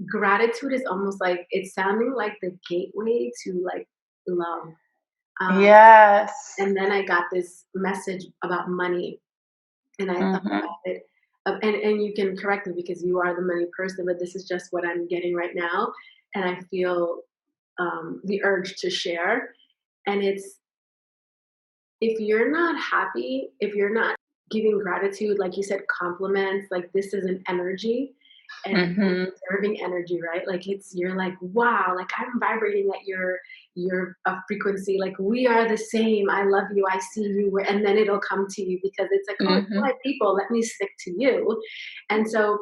gratitude is almost like it's sounding like the gateway to like love. Um, Yes. and then I got this message about money, and I thought Mm-hmm. about it. And you can correct me because you are the money person, but this is just what I'm getting right now, and I feel the urge to share. And it's if you're not happy, if you're not giving gratitude, like you said, compliments, like this is an energy and Mm-hmm. observing energy, right? Like you're like, wow, like I'm vibrating at your frequency, like we are the same. I love you, I see you, and then it'll come to you because it's like, oh, it's Mm-hmm. my people, let me stick to you. And so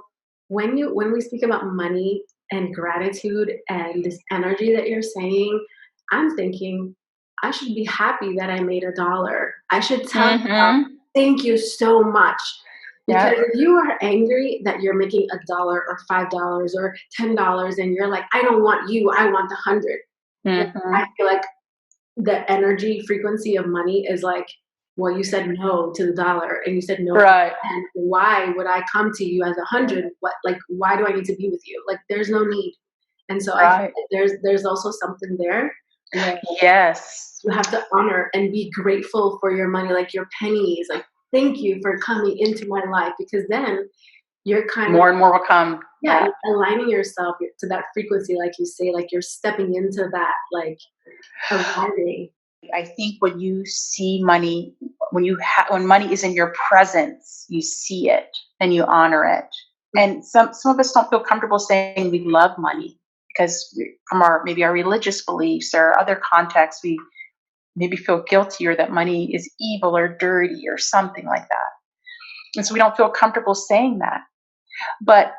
when we speak about money and gratitude and this energy that you're saying, I'm thinking I should be happy that I made $1. I should tell myself, Mm-hmm. thank you so much. Because Yep. if you are angry that you're making $1 or $5 or $10 and you're like, I don't want you, I want 100. Then I Mm-hmm. feel like the energy frequency of money is like, well, you said no to the dollar and you said no to Right. the 10. Why would I come to you as 100? What, like, why do I need to be with you? Like, there's no need. And so I feel Right. like there's also something there where Yes. you have to honor and be grateful for your money, like your pennies. Like, thank you for coming into my life because then you're kind of, More and more will come. yeah, Yeah. you're aligning yourself to that frequency, like you say, like you're stepping into that, like arriving. I think when you see money, when money is in your presence, you see it and you honor it. And some of us don't feel comfortable saying we love money because from our maybe our religious beliefs or other contexts, we maybe feel guilty or that money is evil or dirty or something like that. And so we don't feel comfortable saying that. But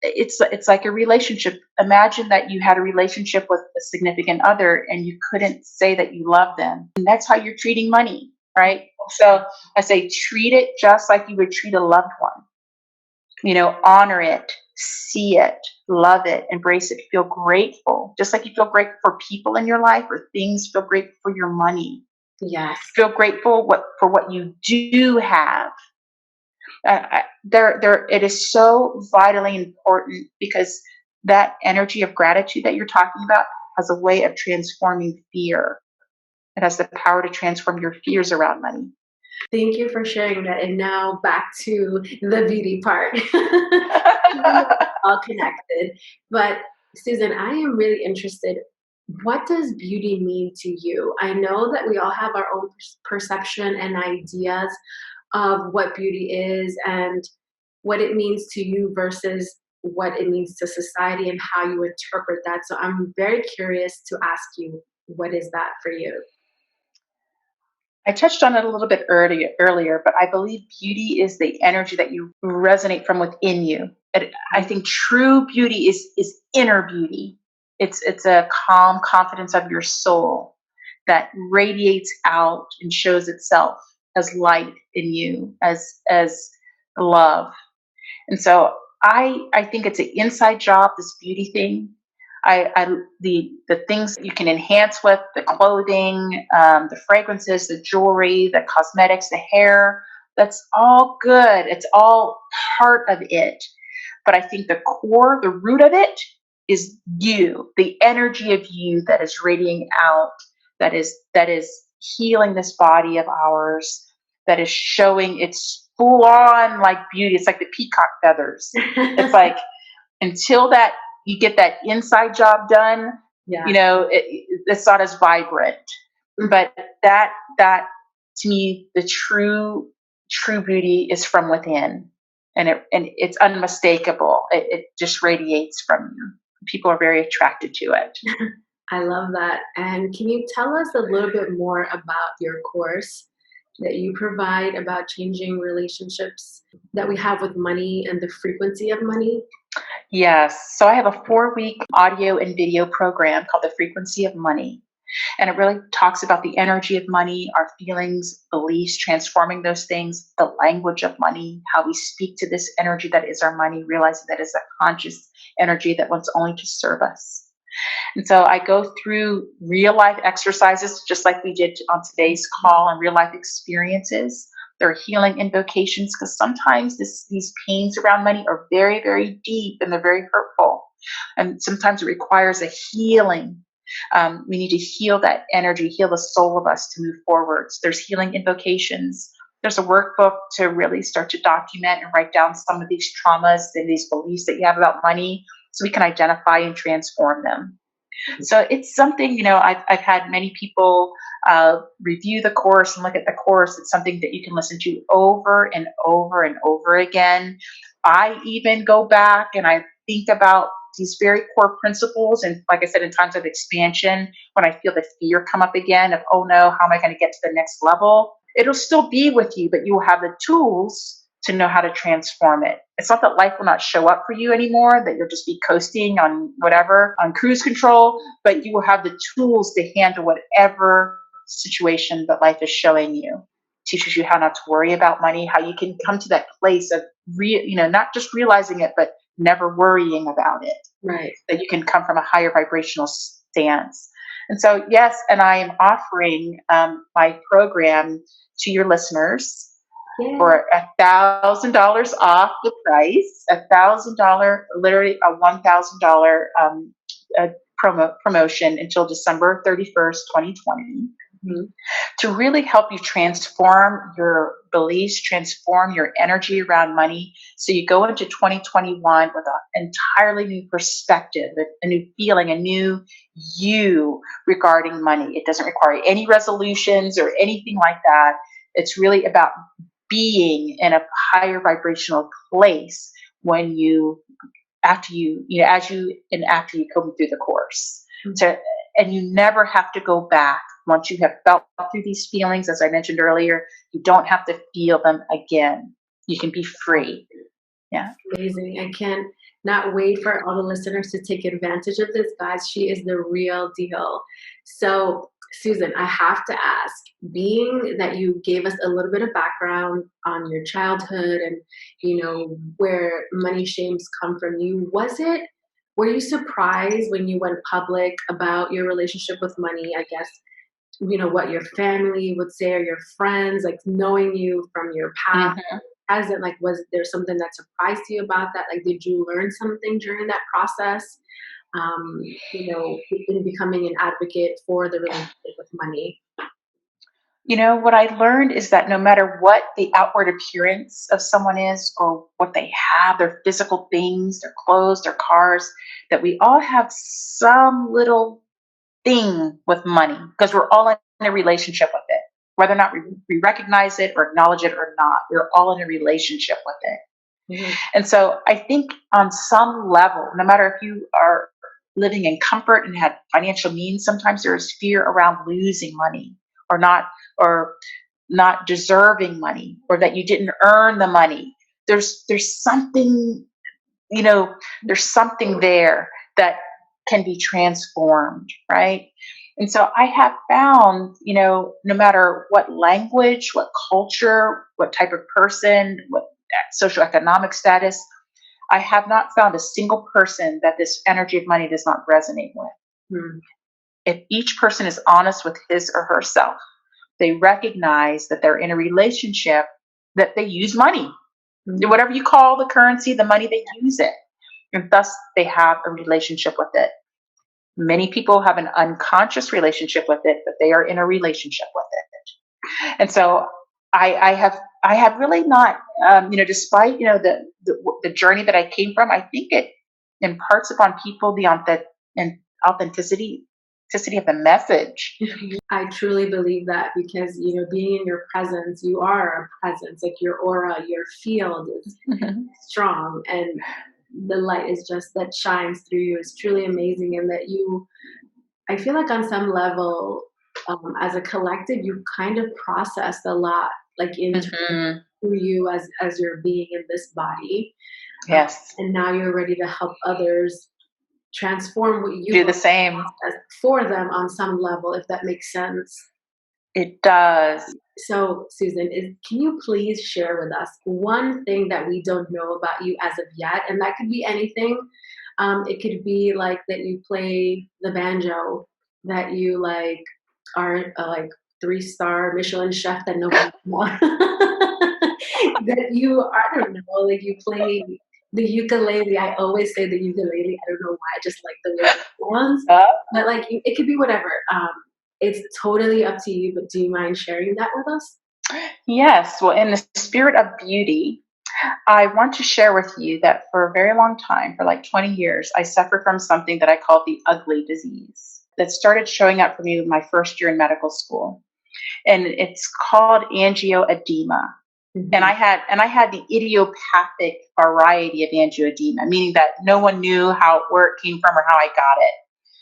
it's like a relationship. Imagine that you had a relationship with a significant other and you couldn't say that you love them. And that's how you're treating money, right? So I say treat it just like you would treat a loved one. Honor it, see it, love it, embrace it, feel grateful. Just like you feel grateful for people in your life or things, feel grateful for your money. Yes. Feel grateful for what you do have. It is so vitally important because that energy of gratitude that you're talking about has a way of transforming fear. It has the power to transform your fears around money. Thank you for sharing that. And now back to the beauty part. All connected. But Susan, I am really interested. What does beauty mean to you? I know that we all have our own perception and ideas of what beauty is and what it means to you versus what it means to society and how you interpret that. So I'm very curious to ask you, what is that for you? I touched on it a little bit earlier, but I believe beauty is the energy that you resonate from within you. I think true beauty is inner beauty. It's a calm confidence of your soul that radiates out and shows itself as light in you, as love. And so I think it's an inside job, this beauty thing. The things that you can enhance with the clothing, the fragrances, the jewelry, the cosmetics, the hair. That's all good. It's all part of it. But I think the core, the root of it, is you, the energy of you that is radiating out, that is healing this body of ours, that is showing its full on like beauty. It's like the peacock feathers. It's like until that you get that inside job done, Yeah. it's not as vibrant. But that to me, the true beauty is from within, and it's unmistakable. It just radiates from you. People are very attracted to it. I love that. And can you tell us a little bit more about your course that you provide about changing relationships that we have with money and the frequency of money? Yes. So I have a 4-week audio and video program called The Frequency of Money. And it really talks about the energy of money, our feelings, beliefs, transforming those things, the language of money, how we speak to this energy that is our money, realizing that it's a conscious energy that wants only to serve us. And so I go through real life exercises, just like we did on today's call, and real life experiences. There are healing invocations because sometimes these pains around money are very, very deep and they're very hurtful. And sometimes it requires a healing. We need to heal that energy, heal the soul of us to move forwards. There's healing invocations. There's a workbook to really start to document and write down some of these traumas and these beliefs that you have about money so we can identify and transform them. So it's something, I've had many people review the course and look at the course. It's something that you can listen to over and over and over again. I even go back and I think about these very core principles. And like I said, in times of expansion, when I feel the fear come up again of, oh no, how am I going to get to the next level? It'll still be with you, but you will have the tools to know how to transform it. It's not that life will not show up for you anymore, that you'll just be coasting on whatever, on cruise control, but you will have the tools to handle whatever situation that life is showing you. It teaches you how not to worry about money, how you can come to that place of, not just realizing it, but never worrying about it. Right. That you can come from a higher vibrational stance. And so, yes, and I am offering my program to your listeners for $1,000 off the price, $1,000, literally a $1,000 promotion until December 31st, 2020. Mm-hmm. To really help you transform your beliefs, transform your energy around money. So you go into 2021 with an entirely new perspective, a new feeling, a new you regarding money. It doesn't require any resolutions or anything like that. It's really about being in a higher vibrational place when after you come through the course. Mm-hmm. And you never have to go back. Once you have felt through these feelings, as I mentioned earlier, you don't have to feel them again. You can be free. Yeah. Amazing. I can't not wait for all the listeners to take advantage of this, guys. She is the real deal. So, Susan, I have to ask, being that you gave us a little bit of background on your childhood and, where money shames come from you, were you surprised when you went public about your relationship with money? I guess, what your family would say or your friends, like knowing you from your past. Mm-hmm. Present, like, was there something that surprised you about that? Like, did you learn something during that process? In becoming an advocate for the relationship with money? What I learned is that no matter what the outward appearance of someone is or what they have, their physical things, their clothes, their cars, that we all have some little thing with money because we're all in a relationship with it. Whether or not we recognize it or acknowledge it or not, we're all in a relationship with it. Mm-hmm. And so I think on some level, no matter if you are living in comfort and have financial means, sometimes there is fear around losing money or not deserving money or that you didn't earn the money. There's something, there's something there that can be transformed, right? And so I have found, no matter what language, what culture, what type of person, what socioeconomic status, I have not found a single person that this energy of money does not resonate with. Hmm. If each person is honest with his or herself, they recognize that they're in a relationship, that they use money. Hmm. Whatever you call the currency, the money, they use it. And thus they have a relationship with it. Many people have an unconscious relationship with it, but they are in a relationship with it. And so I have really not, despite, the journey that I came from, I think it imparts upon people the authenticity of the message. I truly believe that because, being in your presence, you are a presence, like your aura, your field is strong, and the light is just that shines through you is truly amazing. And that I feel like on some level, as a collective, you kind of processed a lot, like through you as you're being in this body. Yes. And now you're ready to help others transform what you Do the want same. for them on some level, if that makes sense. It does. So, Susan, can you please share with us one thing that we don't know about you as of yet? And that could be anything. It could be like that you play the banjo, that you like are like 3-star Michelin chef that nobody knows. That you, I don't know, like you play the ukulele. I always say the ukulele. I don't know why. I just like the way it sounds. Uh, But like it could be whatever. It's totally up to you, but do you mind sharing that with us? yes. Well, in the spirit of beauty, I want to share with you that for a very long time, for like 20 years, I suffered from something that I called the ugly disease that started showing up for me in my first year in medical school. And it's called angioedema. And I had the idiopathic variety of angioedema, meaning that no one knew where it came from or how I got it.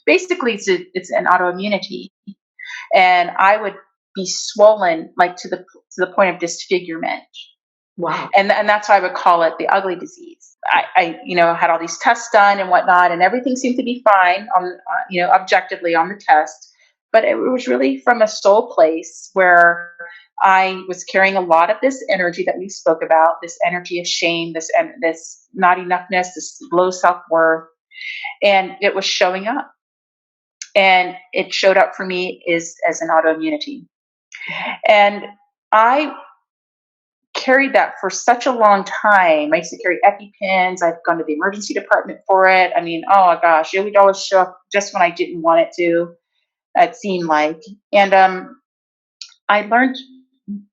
Basically, it's an autoimmunity, and I would be swollen like to the point of disfigurement. Wow. And that's why I would call it the ugly disease. I had all these tests done and whatnot, and everything seemed to be fine on, objectively on the test. But it was really from a soul place where I was carrying a lot of this energy that we spoke about, this energy of shame, this not enoughness, this low self-worth, and it was showing up. And it showed up for me as an autoimmunity. And I carried that for such a long time. I used to carry EpiPens. I've gone to the emergency department for it. I mean, oh my gosh, it would always show up just when I didn't want it to, it seemed like. And I learned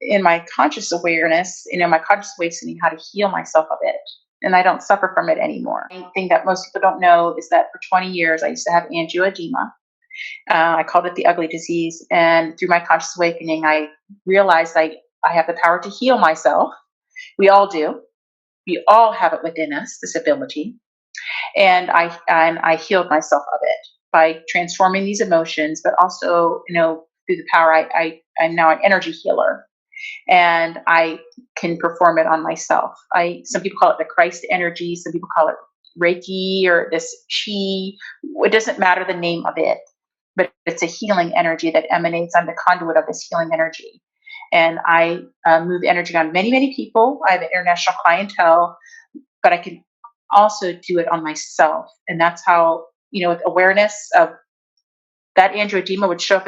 in my conscious awareness, my conscious awakening, how to heal myself of it. And I don't suffer from it anymore. The thing that most people don't know is that for 20 years, I used to have angioedema. I called it the ugly disease. And through my conscious awakening, I realized I have the power to heal myself. We all do. We all have it within us, this ability. And I healed myself of it by transforming these emotions, but also, through the power, I'm now an energy healer, and I can perform it on myself. Some people call it the Christ energy. Some people call it Reiki or this chi. It doesn't matter the name of it, but it's a healing energy that emanates. I'm the conduit of this healing energy. And I move energy on many, many people. I have an international clientele, but I can also do it on myself. And that's how, with awareness of that angioedema would show up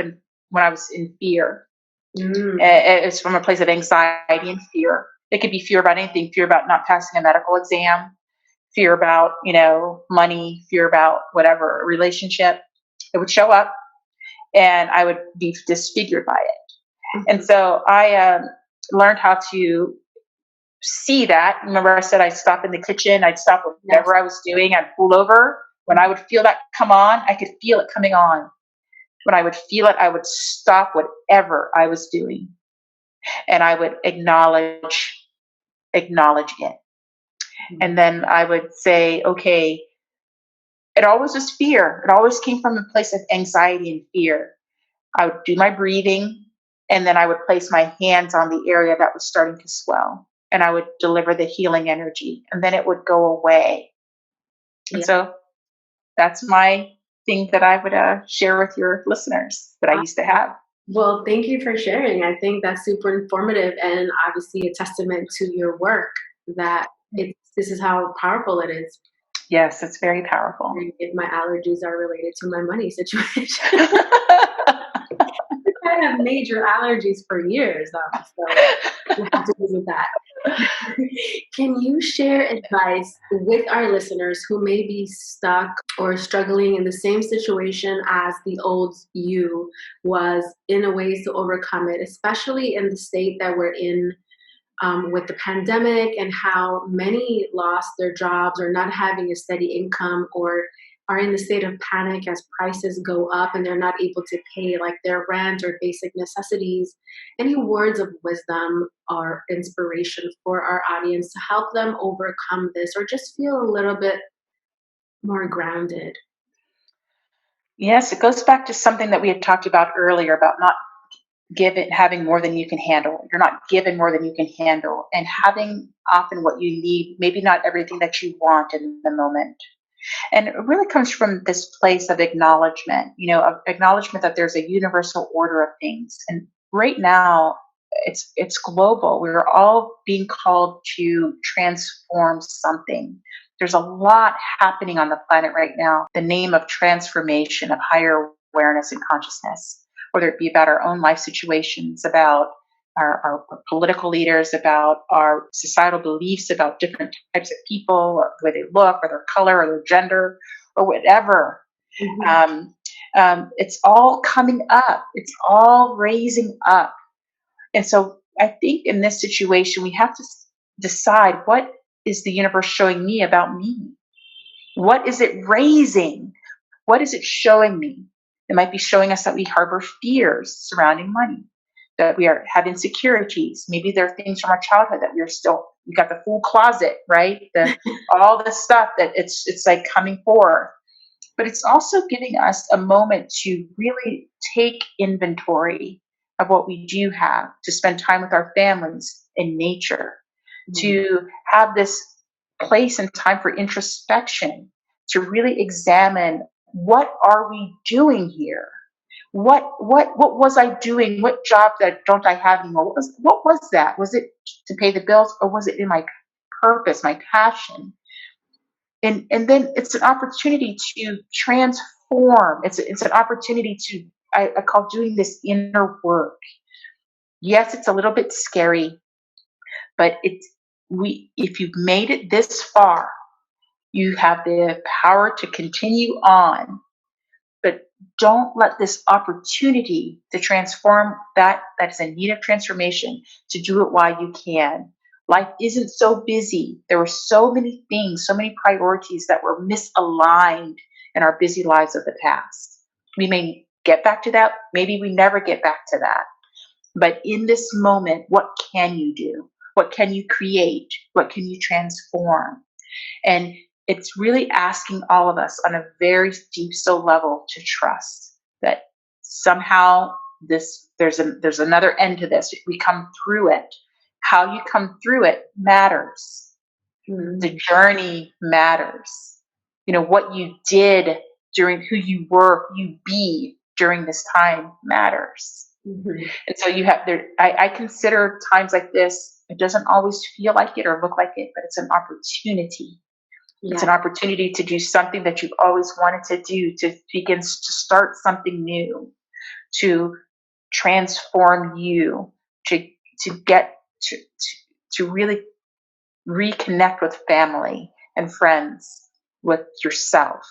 when I was in fear. It's from a place of anxiety and fear. It could be fear about anything, fear about not passing a medical exam, fear about, money, fear about whatever, a relationship. It would show up and I would be disfigured by it. And so I learned how to see that. Remember, I said I'd stop in the kitchen, I'd stop whatever I was doing, I'd pull over. When I would feel that come on, I could feel it coming on. When I would feel it, I would stop whatever I was doing, and I would acknowledge it. And then I would say, okay, it always was fear. It always came from a place of anxiety and fear. I would do my breathing, and then I would place my hands on the area that was starting to swell, and I would deliver the healing energy, and then it would go away. And so that's my thing that I would share with your listeners that I used to have. Well, thank you for sharing. I think that's super informative and obviously a testament to your work that this is how powerful it is. Yes, it's very powerful. If my allergies are related to my money situation. I have major allergies for years, so we'll have to visit that. Can you share advice with our listeners who may be stuck or struggling in the same situation as the old you was, in a ways to overcome it, especially in the state that we're in with the pandemic and how many lost their jobs or not having a steady income or are in the state of panic as prices go up and they're not able to pay like their rent or basic necessities? Any words of wisdom or inspiration for our audience to help them overcome this or just feel a little bit more grounded? Yes, it goes back to something that we had talked about earlier about not having more than you can handle. You're not given more than you can handle, and having often what you need, maybe not everything that you want in the moment. And it really comes from this place of acknowledgement, of acknowledgement that there's a universal order of things. And right now, it's global. We're all being called to transform something. There's a lot happening on the planet right now. The name of transformation, of higher awareness and consciousness, whether it be about our own life situations, about our political leaders, about our societal beliefs about different types of people, or the way they look, or their color, or their gender, or whatever. It's all coming up. It's all raising up. And so I think in this situation, we have to decide, what is the universe showing me about me? What is it raising? What is it showing me? It might be showing us that we harbor fears surrounding money, that have insecurities. Maybe there are things from our childhood that we got the full closet, right? All the stuff that it's like coming forth. But it's also giving us a moment to really take inventory of what we do have, to spend time with our families in nature, to have this place and time for introspection, to really examine, what are we doing here? What was I doing? What job that don't I have anymore? What was that? Was it to pay the bills, or was it in my purpose, my passion? And then it's an opportunity to transform. It's an opportunity to, I call doing this inner work. Yes, it's a little bit scary, but if you've made it this far, you have the power to continue on. But don't let this opportunity to transform that's in need of transformation, to do it while you can. Life isn't so busy. There were so many things, so many priorities that were misaligned in our busy lives of the past. We may get back to that. Maybe we never get back to that. But in this moment, what can you do? What can you create? What can you transform? And it's really asking all of us on a very deep soul level to trust that somehow there's another end to this. We come through it. How you come through it matters. The journey matters. What you did during, who you were, who you be during this time matters. And so you have there. I consider times like this. It doesn't always feel like it or look like it, but it's an opportunity. Yeah. It's an opportunity to do something that you've always wanted to do, to begin to start something new, to transform you, to get to really reconnect with family and friends, with yourself.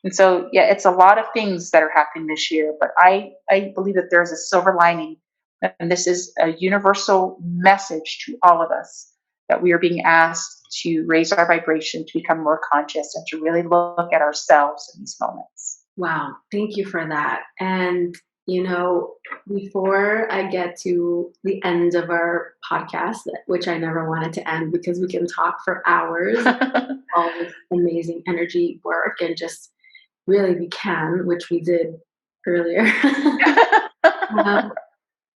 And so, yeah, it's a lot of things that are happening this year, but I believe that there's a silver lining, and this is a universal message to all of us, that we are being asked to raise our vibration, to become more conscious, and to really look at ourselves in these moments. Wow, thank you for that. And, before I get to the end of our podcast, which I never wanted to end because we can talk for hours, all this amazing energy work, and just really we can, which we did earlier.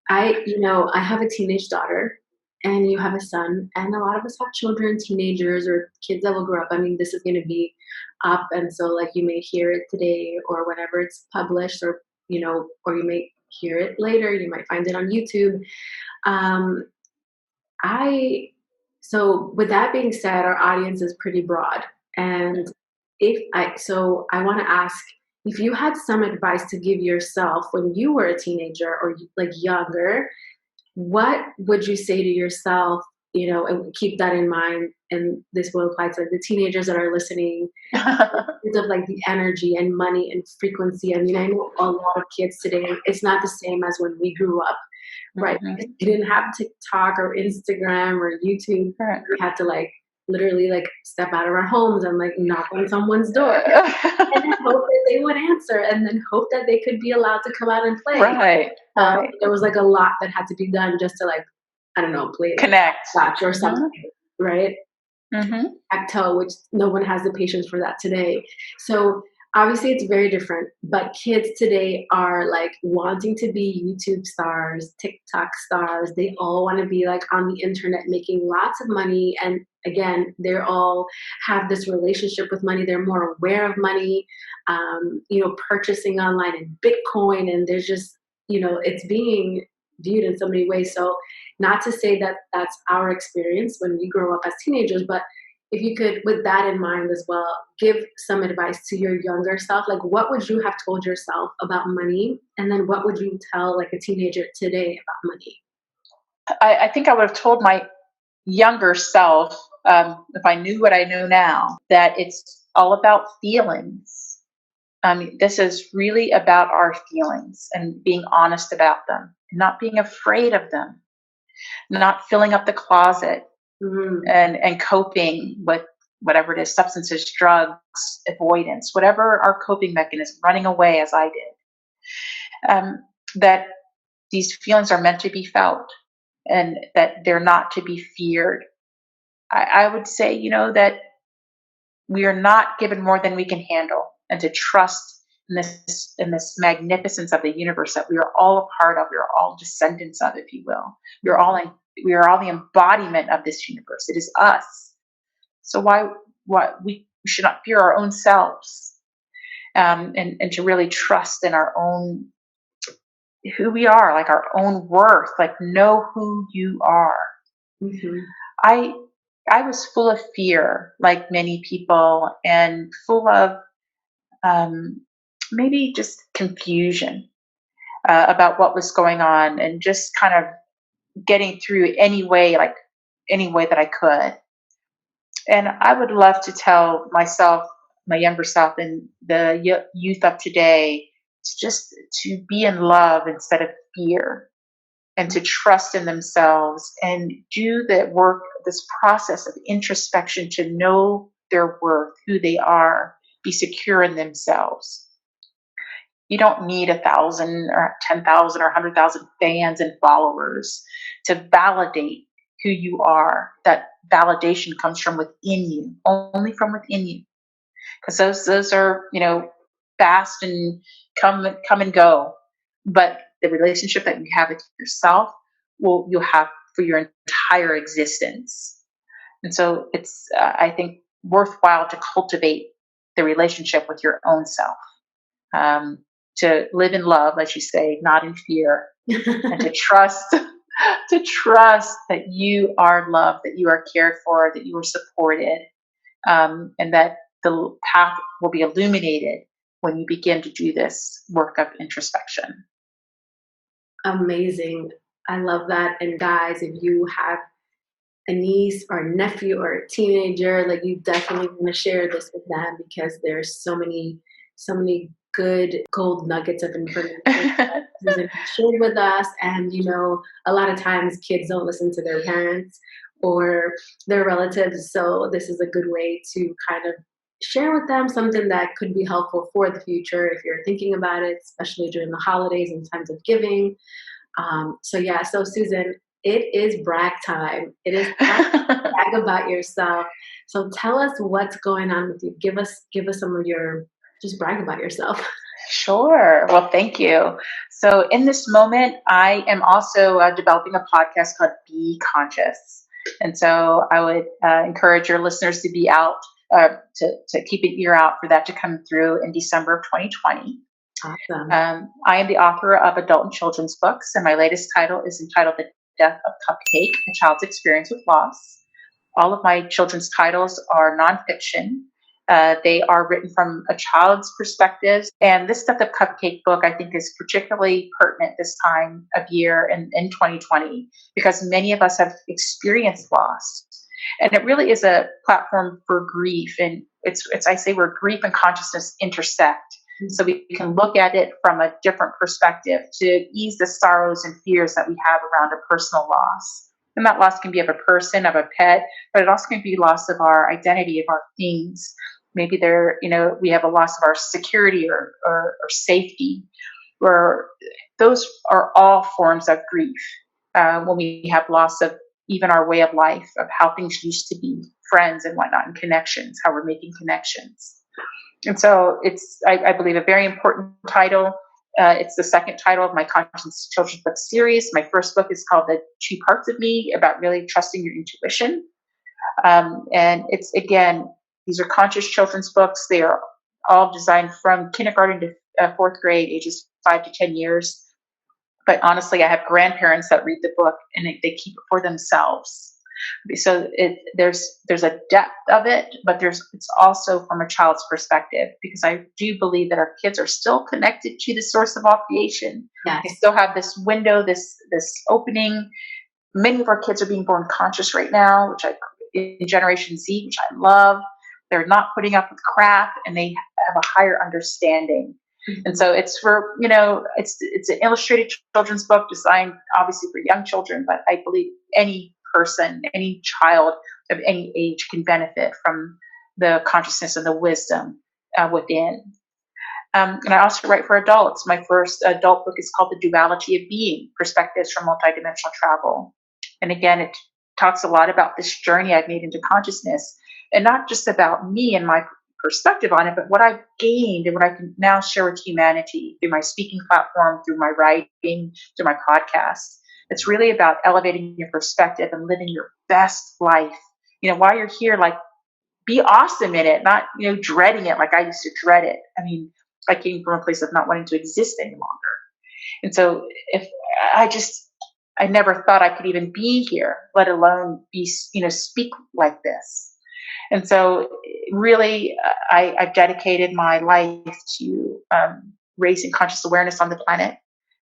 I have a teenage daughter, and you have a son, and a lot of us have children, teenagers, or kids that will grow up. I mean, this is going to be up, and so you may hear it today or whenever it's published, or or you may hear it later. You might find it on YouTube. So with that being said, our audience is pretty broad, and I want to ask, if you had some advice to give yourself when you were a teenager or younger, what would you say to yourself, and keep that in mind, and this will apply to the teenagers that are listening, of the energy and money and frequency. I mean, I know a lot of kids today, it's not the same as when we grew up, right? Because we didn't have TikTok or Instagram or YouTube. We had to literally step out of our homes and knock on someone's door and then hope that they would answer, and then hope that they could be allowed to come out and play. Right. There was a lot that had to be done just to I don't know, play connect or something, right? Tactile, which no one has the patience for that today. So obviously it's very different, but kids today are like wanting to be YouTube stars, TikTok stars. They all want to be like on the internet making lots of money. And again, they're all have this relationship with money. They're more aware of money, purchasing online and Bitcoin. And there's just, it's being viewed in so many ways. So not to say that that's our experience when we grow up as teenagers, but if you could, with that in mind as well, give some advice to your younger self, like what would you have told yourself about money? And then what would you tell like a teenager today about money? I think I would have told my younger self, if I knew what I know now, that it's all about feelings. This is really about our feelings and being honest about them, not being afraid of them, not filling up the closet Mm-hmm. and coping with whatever it is, substances, drugs, avoidance, whatever our coping mechanism, running away as I did. That these feelings are meant to be felt and that they're not to be feared. I would say, that we are not given more than we can handle, and to trust in this magnificence of the universe that we are all a part of, we are all descendants of, if you will. We are all the embodiment of this universe. It is us. So why we should not fear our own selves, and to really trust in our own who we are, like our own worth, like know who you are. Mm-hmm. I was full of fear, like many people, and full of maybe just confusion about what was going on, and just kind of getting through any way that I could. And I would love to tell myself, my younger self, and the youth of today, to be in love instead of fear, and to trust in themselves and do the work, this process of introspection to know their worth, who they are, be secure in themselves. You don't need 1,000 or 10,000 or 100,000 fans and followers to validate who you are. That validation comes from within you, only from within you, because those are fast and come and go. But the relationship that you have with yourself, you'll have for your entire existence. And so it's I think worthwhile to cultivate the relationship with your own self, to live in love, as you say, not in fear, and to trust to trust that you are loved, that you are cared for, that you are supported, and that the path will be illuminated when you begin to do this work of introspection. Amazing. I love that. And guys, if you have a niece or a nephew or a teenager, like you definitely want to share this with them because there's so many good gold nuggets of information that Susan shared with us. And a lot of times kids don't listen to their parents or their relatives. So this is a good way to kind of share with them something that could be helpful for the future if you're thinking about it, especially during the holidays and times of giving. So Susan, it is brag time. It is time to brag about yourself. So tell us what's going on with you. Give us some of your just brag about yourself. Sure. Well, thank you. So, in this moment, I am also developing a podcast called Be Conscious. And so, I would encourage your listeners to be out, to keep an ear out for that to come through in December of 2020. Awesome. I am the author of adult and children's books, and my latest title is entitled The Death of Cupcake, A Child's Experience with Loss. All of my children's titles are nonfiction. They are written from a child's perspective. And this Death of Cupcake book, I think, is particularly pertinent this time of year in 2020, because many of us have experienced loss. And it really is a platform for grief. And it's I say where grief and consciousness intersect. So we can look at it from a different perspective to ease the sorrows and fears that we have around a personal loss. And that loss can be of a person, of a pet, but it also can be loss of our identity, of our things. Maybe we have a loss of our security or safety, or those are all forms of grief. When we have loss of even our way of life, of how things used to be, friends and whatnot, and connections, how we're making connections. And so it's, I believe, a very important title. It's the second title of my Conscious Children's book series. My first book is called The Two Parts of Me, about really trusting your intuition. And it's, again, these are conscious children's books. They are all designed from kindergarten to fourth grade, ages 5 to 10 years. But honestly, I have grandparents that read the book and they keep it for themselves. So there's a depth of it, but it's also from a child's perspective, because I do believe that our kids are still connected to the source of all creation. Yes. They still have this window, this opening. Many of our kids are being born conscious right now, in Generation Z, which I love. They're not putting up with crap, and they have a higher understanding. Mm-hmm. And so it's for, it's an illustrated children's book designed obviously for young children, but I believe any person, any child of any age can benefit from the consciousness and the wisdom within. And I also write for adults. My first adult book is called The Duality of Being, Perspectives from Multidimensional Travel. And again, it talks a lot about this journey I've made into consciousness, and not just about me and my perspective on it, but what I've gained and what I can now share with humanity through my speaking platform, through my writing, through my podcast. It's really about elevating your perspective and living your best life. While you're here, like, be awesome in it, not, dreading it like I used to dread it. I mean, I came from a place of not wanting to exist any longer. And so I never thought I could even be here, let alone speak like this. And so really, I've dedicated my life to raising conscious awareness on the planet.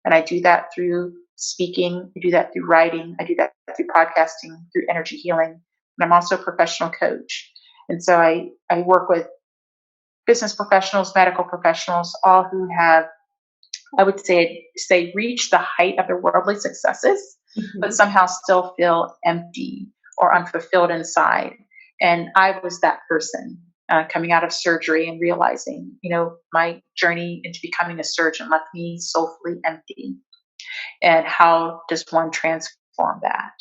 And I do that through speaking, I do that through writing, I do that through podcasting, through energy healing. And I'm also a professional coach. And so I work with business professionals, medical professionals, all who have, I would say reach the height of their worldly successes, mm-hmm. but somehow still feel empty or unfulfilled inside. And I was that person coming out of surgery and realizing, my journey into becoming a surgeon left me soulfully empty. And how does one transform that?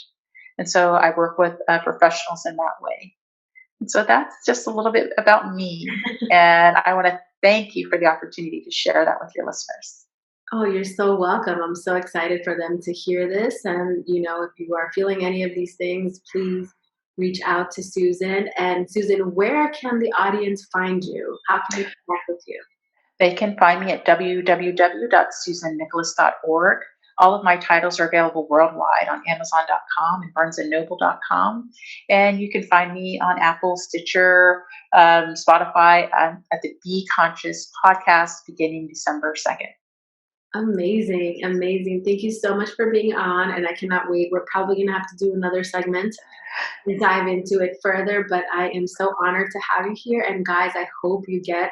And so I work with professionals in that way. And so that's just a little bit about me. And I want to thank you for the opportunity to share that with your listeners. Oh, you're so welcome. I'm so excited for them to hear this. And, if you are feeling any of these things, please reach out to Susan. And Susan, where can the audience find you? How can they connect with you? They can find me at www.susannicholas.org. All of my titles are available worldwide on Amazon.com and BarnesandNoble.com. And you can find me on Apple, Stitcher, Spotify, at the Be Conscious podcast beginning December 2nd. Amazing. Thank you so much for being on. And I cannot wait. We're probably going to have to do another segment and dive into it further. But I am so honored to have you here. And guys, I hope you get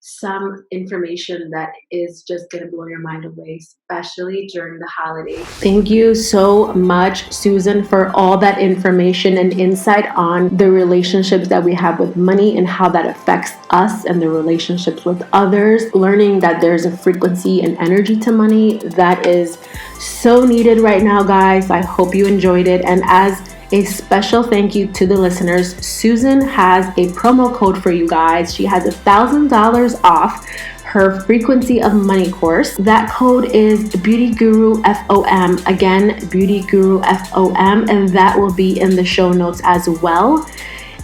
some information that is just going to blow your mind away, especially during the holidays. Thank you so much, Susan, for all that information and insight on the relationships that we have with money and how that affects us and the relationships with others. Learning that there's a frequency and energy to money that is so needed right now, guys. I hope you enjoyed it. And as a special thank you to the listeners, Susan has a promo code for you guys. She has $1,000 off her Frequency of Money course. That code is Beauty Guru FOM. Again, Beauty Guru FOM, and that will be in the show notes as well.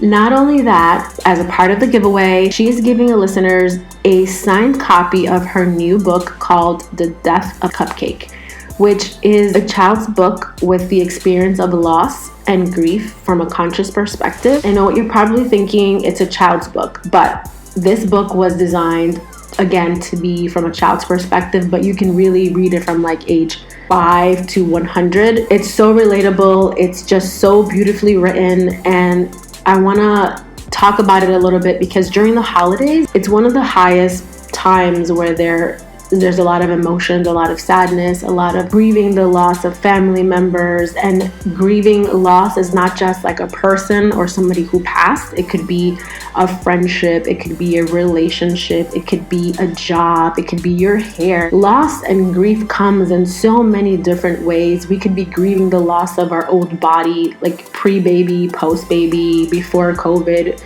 Not only that, as a part of the giveaway, she is giving the listeners a signed copy of her new book called The Death of Cupcake, which is a child's book with the experience of loss and grief from a conscious perspective. I know what you're probably thinking, it's a child's book, but this book was designed, again, to be from a child's perspective, but you can really read it from like age 5 to 100. It's so relatable, it's just so beautifully written, and I wanna talk about it a little bit because during the holidays, it's one of the highest times where there there's a lot of emotions, a lot of sadness, a lot of grieving the loss of family members. And grieving loss is not just like a person or somebody who passed. It could be a friendship, it could be a relationship, it could be a job, it could be your hair. Loss and grief comes in so many different ways. We could be grieving the loss of our old body, like pre-baby, post-baby, before COVID,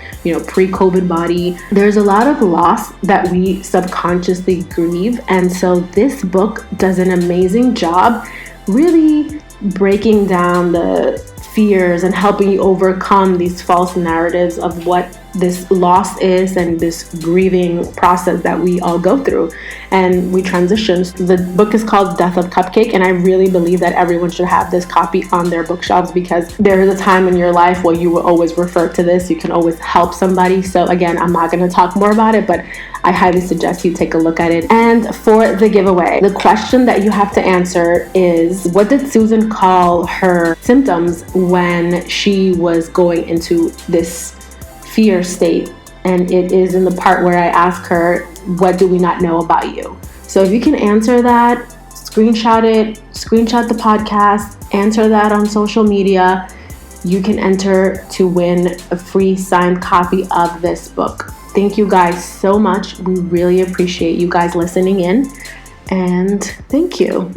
pre-COVID body. There's a lot of loss that we subconsciously grieve. And so this book does an amazing job really breaking down the fears and helping you overcome these false narratives of what this loss is and this grieving process that we all go through and we transition. The book is called Death of Cupcake, and I really believe that everyone should have this copy on their bookshelves, because there is a time in your life where you will always refer to this. You can always help somebody. So again, I'm not going to talk more about it, but I highly suggest you take a look at it. And for the giveaway, the question that you have to answer is, what did Susan call her symptoms when she was going into this fear state? And it is in the part where I ask her, what do we not know about you? So if you can answer that, screenshot it, screenshot the podcast, answer that on social media, you can enter to win a free signed copy of this book. Thank you guys so much. We really appreciate you guys listening in, and thank you.